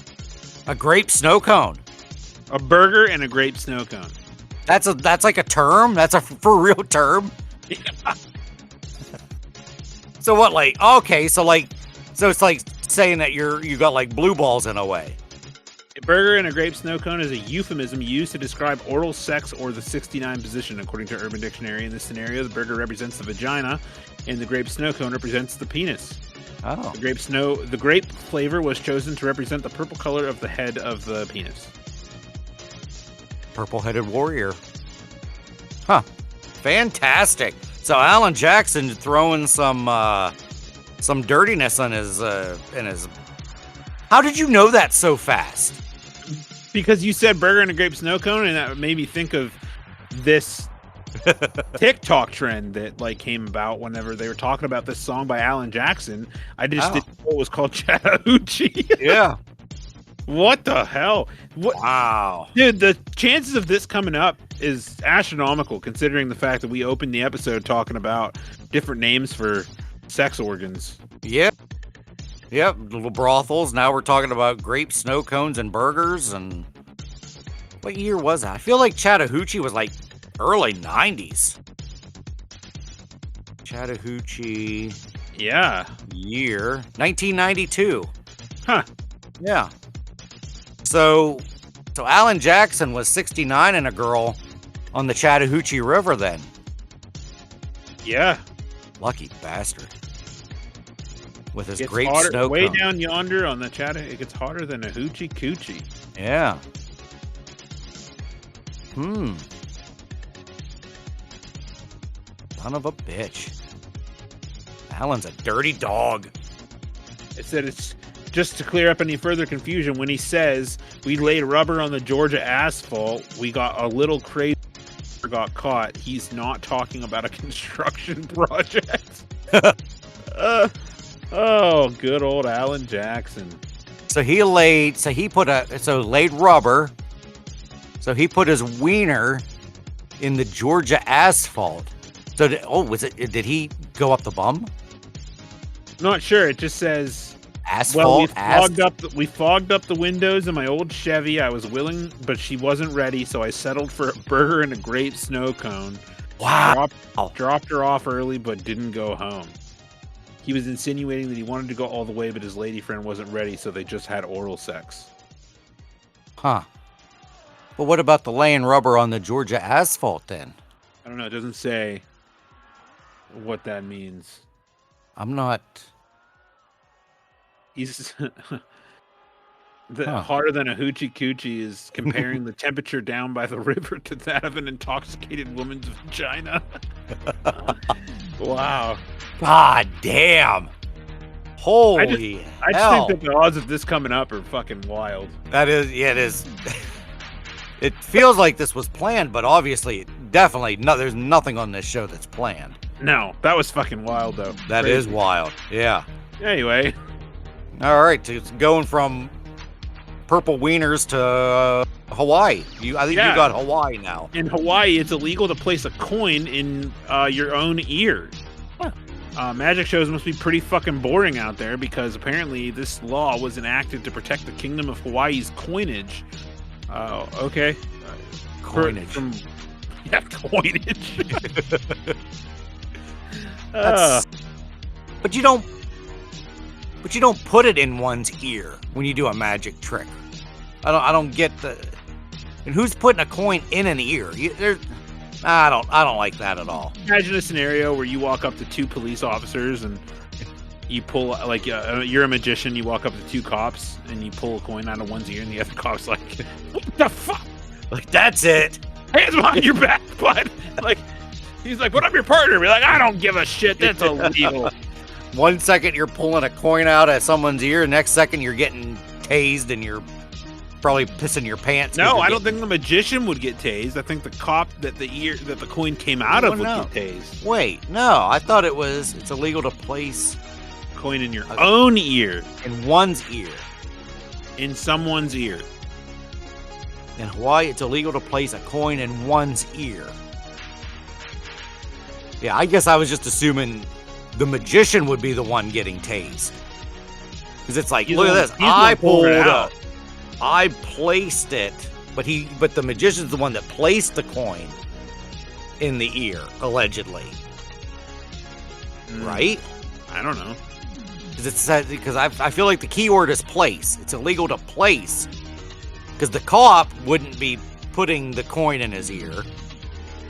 A grape snow cone. A burger and a grape snow cone. That's like a term? That's a for real term? Yeah. So what, like, okay, so it's like saying that you got like blue balls in a way. A burger and a grape snow cone is a euphemism used to describe oral sex or the 69 position, according to Urban Dictionary. In this scenario, the burger represents the vagina, and the grape snow cone represents the penis. Oh. The grape flavor was chosen to represent the purple color of the head of the penis. Purple-headed warrior. Huh. Fantastic. So Alan Jackson throwing some dirtiness on his How did you know that so fast? Because you said burger and a grape snow cone, and that made me think of this TikTok trend that like came about whenever they were talking about this song by Alan Jackson. I just didn't know it was called Chattahoochee. Yeah. What the hell? What? Wow. Dude, the chances of this coming up is astronomical, considering the fact that we opened the episode talking about different names for sex organs. Yep. Yep. Little brothels. Now we're talking about grape snow cones and burgers. And what year was that? I feel like Chattahoochee was like early 90s. Chattahoochee. Yeah. Year 1992. Huh. Yeah. So Alan Jackson was 69 and a girl on the Chattahoochee River then. Yeah. Lucky bastard. With his Gets great hotter, snow way cone. down yonder on the Chattahoochee, it gets hotter than a hoochie coochie. Yeah. Son of a bitch. Alan's a dirty dog. It said it's just to clear up any further confusion. When he says we laid rubber on the Georgia asphalt, we got a little crazy, got caught. He's not talking about a construction project. Oh, good old Alan Jackson. So he laid rubber. So he put his wiener in the Georgia asphalt. So did he go up the bum? Not sure. It just says, Asphalt. well, we fogged up the windows in my old Chevy. I was willing, but she wasn't ready, so I settled for a burger and a grape snow cone. Wow. Dropped her off early, but didn't go home. He was insinuating that he wanted to go all the way, but his lady friend wasn't ready, so they just had oral sex. Huh. But what about the laying rubber on the Georgia asphalt then? I don't know. It doesn't say what that means. I'm not. He's hotter than a hoochie coochie is comparing the temperature down by the river to that of an intoxicated woman's vagina. Wow. God damn. Holy I just hell. think that the odds of this coming up are fucking wild. That is, yeah, it is. It feels like this was planned, but obviously, definitely, there's nothing on this show that's planned. No, that was fucking wild, though. That is wild. Yeah. Anyway. All right, it's going from purple wieners to Hawaii. I think you got Hawaii now. In Hawaii, it's illegal to place a coin in your own ear. Magic shows must be pretty fucking boring out there because apparently this law was enacted to protect the Kingdom of Hawaii's coinage. Okay. Coinage. Coinage. But you don't put it in one's ear when you do a magic trick. I don't get the. And who's putting a coin in an ear? I don't like that at all. Imagine a scenario where you walk up to two police officers and you pull like you're a magician. You walk up to two cops and you pull a coin out of one's ear, and the other cop's like, "What the fuck? Like, that's it. Hands behind your back, bud!" Like, he's like, "What up, your partner?" Be like, "I don't give a shit. That's illegal." 1 second you're pulling a coin out of someone's ear, next second you're getting tased and you're probably pissing your pants. No, I don't think the magician would get tased. I think the cop that the coin came out of would get tased. Wait, no, I thought it's illegal to place Coin in your own ear. in one's ear. In someone's ear. In Hawaii, it's illegal to place a coin in one's ear. Yeah, I guess I was just assuming the magician would be the one getting tased. Because it's like, look at this. I pulled it out. I placed it, but the magician's the one that placed the coin in the ear, allegedly. Right? I don't know. Because I feel like the key word is place. It's illegal to place. Because the cop wouldn't be putting the coin in his ear.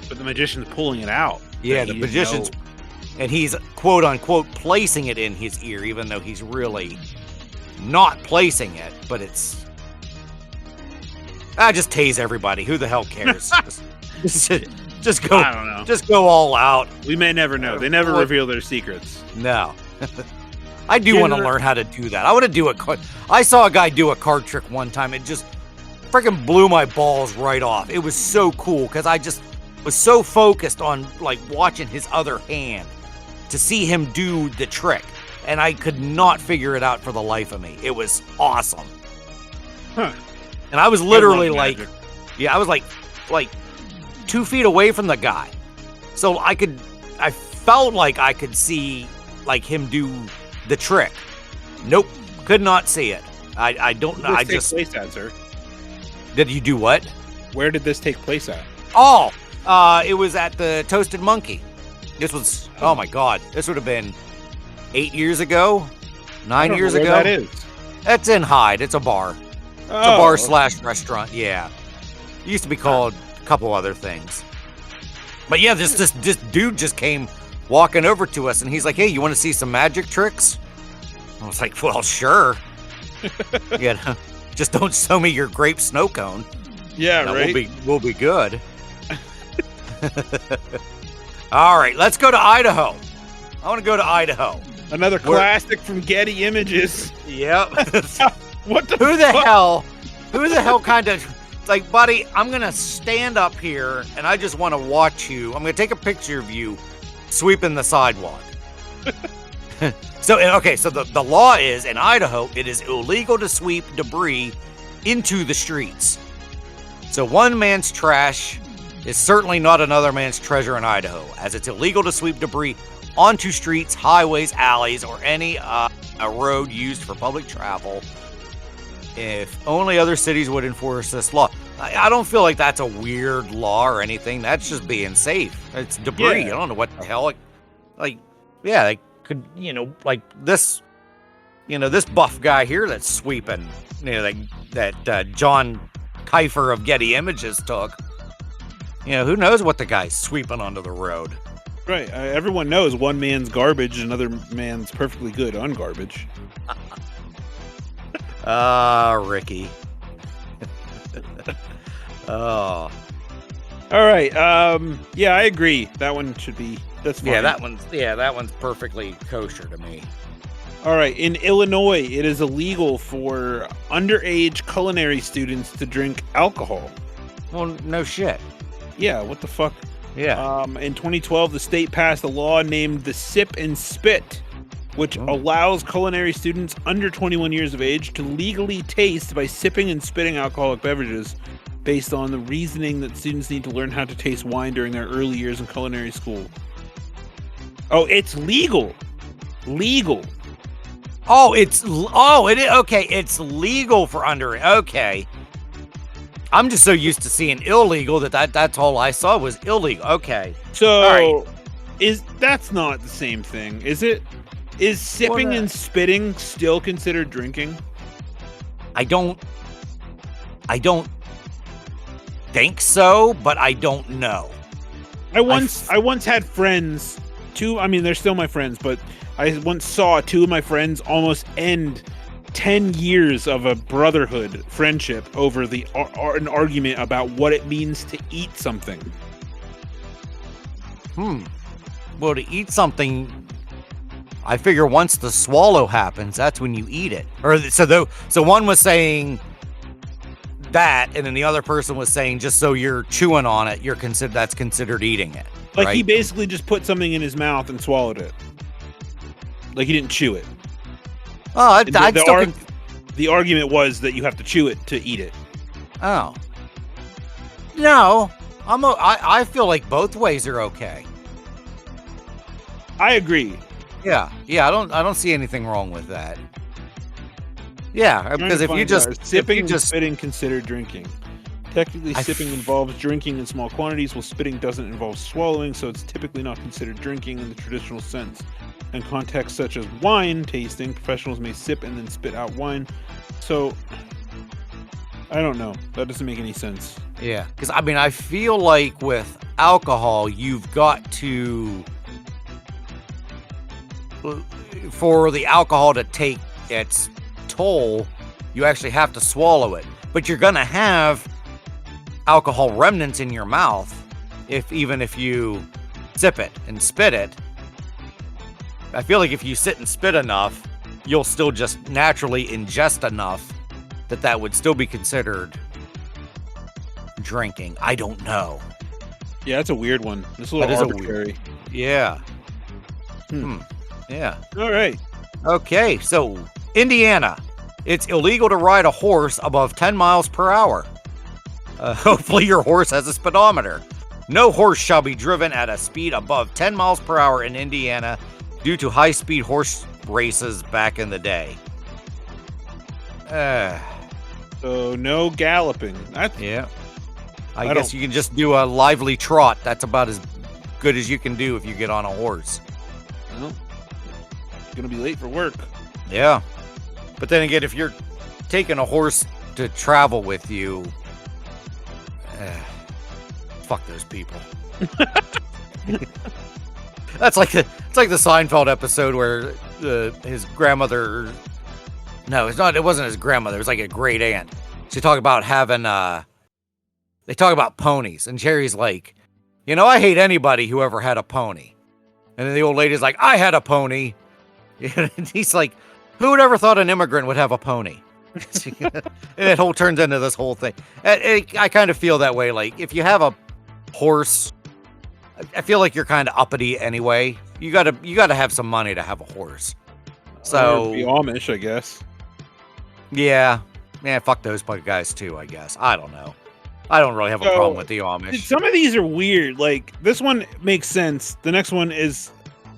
But the magician's pulling it out. Yeah, the magician's... And he's, quote unquote, placing it in his ear, even though he's really not placing it. But it's... just tase everybody. Who the hell cares? just go. I don't know. Just go all out. We may never know. They never reveal their secrets. No. I do want to learn how to do that. I want to do I saw a guy do a card trick one time. It just freaking blew my balls right off. It was so cool because I just was so focused on like watching his other hand to see him do the trick, and I could not figure it out for the life of me. It was awesome. Huh. And I was literally love like, magic. I was like 2 feet away from the guy. So I felt like I could see like him do the trick. Nope. Could not see it. I don't know. Where did this take place at, sir? Did you do what? Where did this take place at? Oh, it was at the Toasted Monkey. This was, oh my God, this would have been 8 years ago, 9 years ago. That is. That's in Hyde. It's a bar. It's a bar / restaurant. Yeah. It used to be called a couple other things. But yeah, this dude just came walking over to us and he's like, "Hey, you want to see some magic tricks?" I was like, "Well, sure." Just don't show me your grape snow cone. Yeah, right. We'll be good. All right, let's go to Idaho. I want to go to Idaho. Another classic from Getty Images. Yep. What the Who the fuck? hell? Who the hell kind of... It's like, buddy, I'm going to stand up here and I just want to watch you. I'm going to take a picture of you sweeping the sidewalk. So the law is, in Idaho, it is illegal to sweep debris into the streets. So one man's trash is certainly not another man's treasure in Idaho, as it's illegal to sweep debris onto streets, highways, alleys, or any a road used for public travel. If only other cities would enforce this law. I don't feel like that's a weird law or anything. That's just being safe. It's debris. Yeah. I don't know what the hell. They could, like this, this buff guy here that's sweeping, that John Kiefer of Getty Images took. Who knows what the guy's sweeping onto the road. Right. Everyone knows one man's garbage, another man's perfectly good ungarbage. Ricky. Oh. All right. Yeah, I agree. That one should be. That's fine. that one's perfectly kosher to me. All right. In Illinois, it is illegal for underage culinary students to drink alcohol. Well, no shit. Yeah. What the fuck? Yeah. In 2012, the state passed a law named the Sip and Spit, which allows culinary students under 21 years of age to legally taste by sipping and spitting alcoholic beverages, based on the reasoning that students need to learn how to taste wine during their early years in culinary school. Oh, it's legal. Legal. It is. Okay, it's legal for under. Okay. I'm just so used to seeing illegal that's all I saw was illegal. Okay. So, that's not the same thing, is it? Is sipping and spitting still considered drinking? I don't think so, but I don't know. I once had friends I mean, they're still my friends, but I once saw two of my friends almost end 10 years of a brotherhood friendship over an argument about what it means to eat something. Well, to eat something, I figure once the swallow happens, that's when you eat it. So one was saying that, and then the other person was saying just so you're chewing on it, that's considered eating it. Like, right? he basically just put something in his mouth and swallowed it. Like, he didn't chew it. Oh, The argument was that you have to chew it to eat it. Oh. No, I feel like both ways are okay. I agree. Yeah, I don't see anything wrong with that. Yeah, because if you just sipping and spitting considered drinking. Technically, sipping involves drinking in small quantities, while spitting doesn't involve swallowing, so it's typically not considered drinking in the traditional sense. In contexts such as wine tasting, professionals may sip and then spit out wine. So, I don't know. That doesn't make any sense. Yeah, because I mean, I feel like with alcohol, you've got to, for the alcohol to take its toll, you actually have to swallow it. But you're gonna have alcohol remnants in your mouth even if you sip it and spit it. I feel like if you sit and spit enough, you'll still just naturally ingest enough that would still be considered drinking. I don't know. Yeah, that's a weird one. It's a little arbitrary. Yeah. Yeah. All right. Okay, so Indiana. It's illegal to ride a horse above 10 miles per hour. Hopefully your horse has a speedometer. No horse shall be driven at a speed above 10 miles per hour in Indiana due to high-speed horse races back in the day. So no galloping. Yeah. I guess you can just do a lively trot. That's about as good as you can do if you get on a horse. Well, gonna be late for work. Yeah. But then again, if you're taking a horse to travel with you, fuck those people. It's like the Seinfeld episode where his grandmother. No, it's not. It wasn't his grandmother. It was like a great aunt. She talked about having. They talk about ponies, and Jerry's like, I hate anybody who ever had a pony. And then the old lady's like, I had a pony. And he's like, who would ever thought an immigrant would have a pony? And it whole turns into this whole thing. I kind of feel that way. Like, if you have a horse, I feel like you're kind of uppity anyway. You gotta have some money to have a horse. So be Amish, I guess. Yeah, fuck those guys too, I guess. I don't know. I don't really have a problem with the Amish. Some of these are weird. Like, this one makes sense. The next one is,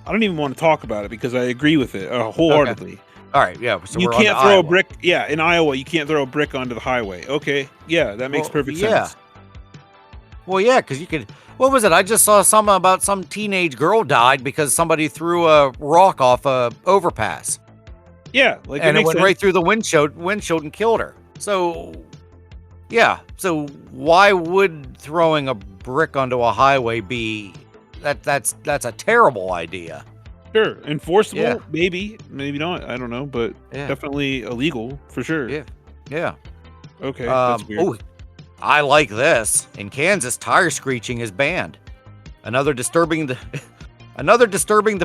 I don't even want to talk about it because I agree with it wholeheartedly. Okay. All right, yeah. So you can't throw a brick. Yeah, in Iowa, you can't throw a brick onto the highway. Okay, yeah, that makes perfect sense. Well, yeah, because you could. What was it? I just saw something about some teenage girl died because somebody threw a rock off a overpass. Yeah, and it went right through the windshield and killed her. So, yeah. So why would throwing a brick onto a highway be that's a terrible idea? Sure, enforceable, maybe not. I don't know, but definitely illegal for sure. Yeah. Okay, that's weird. Oh, I like this. In Kansas, tire screeching is banned. Another disturbing the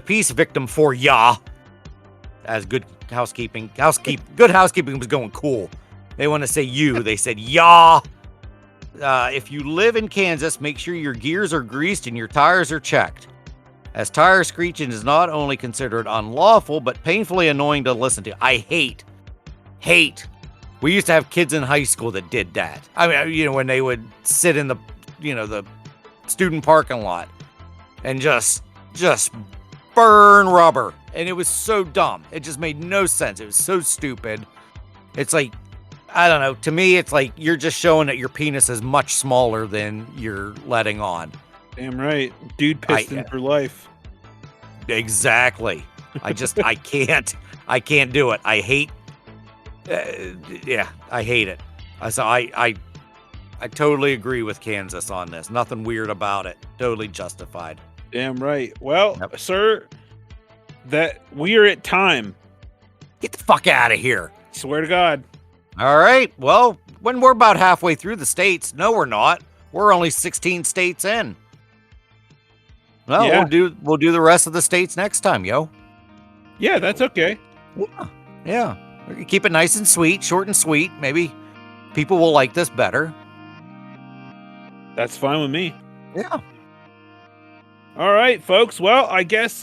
peace victim for ya. As good housekeeping was going cool. They want to say you. They said ya. If you live in Kansas, make sure your gears are greased and your tires are checked. As tire screeching is not only considered unlawful, but painfully annoying to listen to. I hate. We used to have kids in high school that did that. I mean, when they would sit in the student parking lot and just burn rubber. And it was so dumb. It just made no sense. It was so stupid. It's like, I don't know. To me, it's like you're just showing that your penis is much smaller than you're letting on. Damn right. Dude piston for life. Exactly. I can't do it. I hate. I hate it. So I totally agree with Kansas on this. Nothing weird about it. Totally justified. Damn right. Well, Yep. sir, that we are at time. Get the fuck out of here. Swear to God. All right. Well, when we're about halfway through the states, no, we're not. We're only 16 states in. Well, Yeah. we'll do the rest of the states next time, yo. Yeah, that's okay. Yeah. We can keep it nice and sweet, short and sweet. Maybe people will like this better. That's fine with me. Yeah. All right, folks. Well, I guess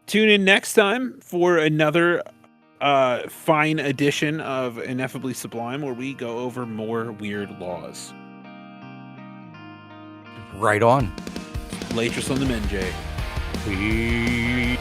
tune in next time for another fine edition of Ineffably Sublime, where we go over more weird laws. Right on. Latest on the men, Jay. Peace.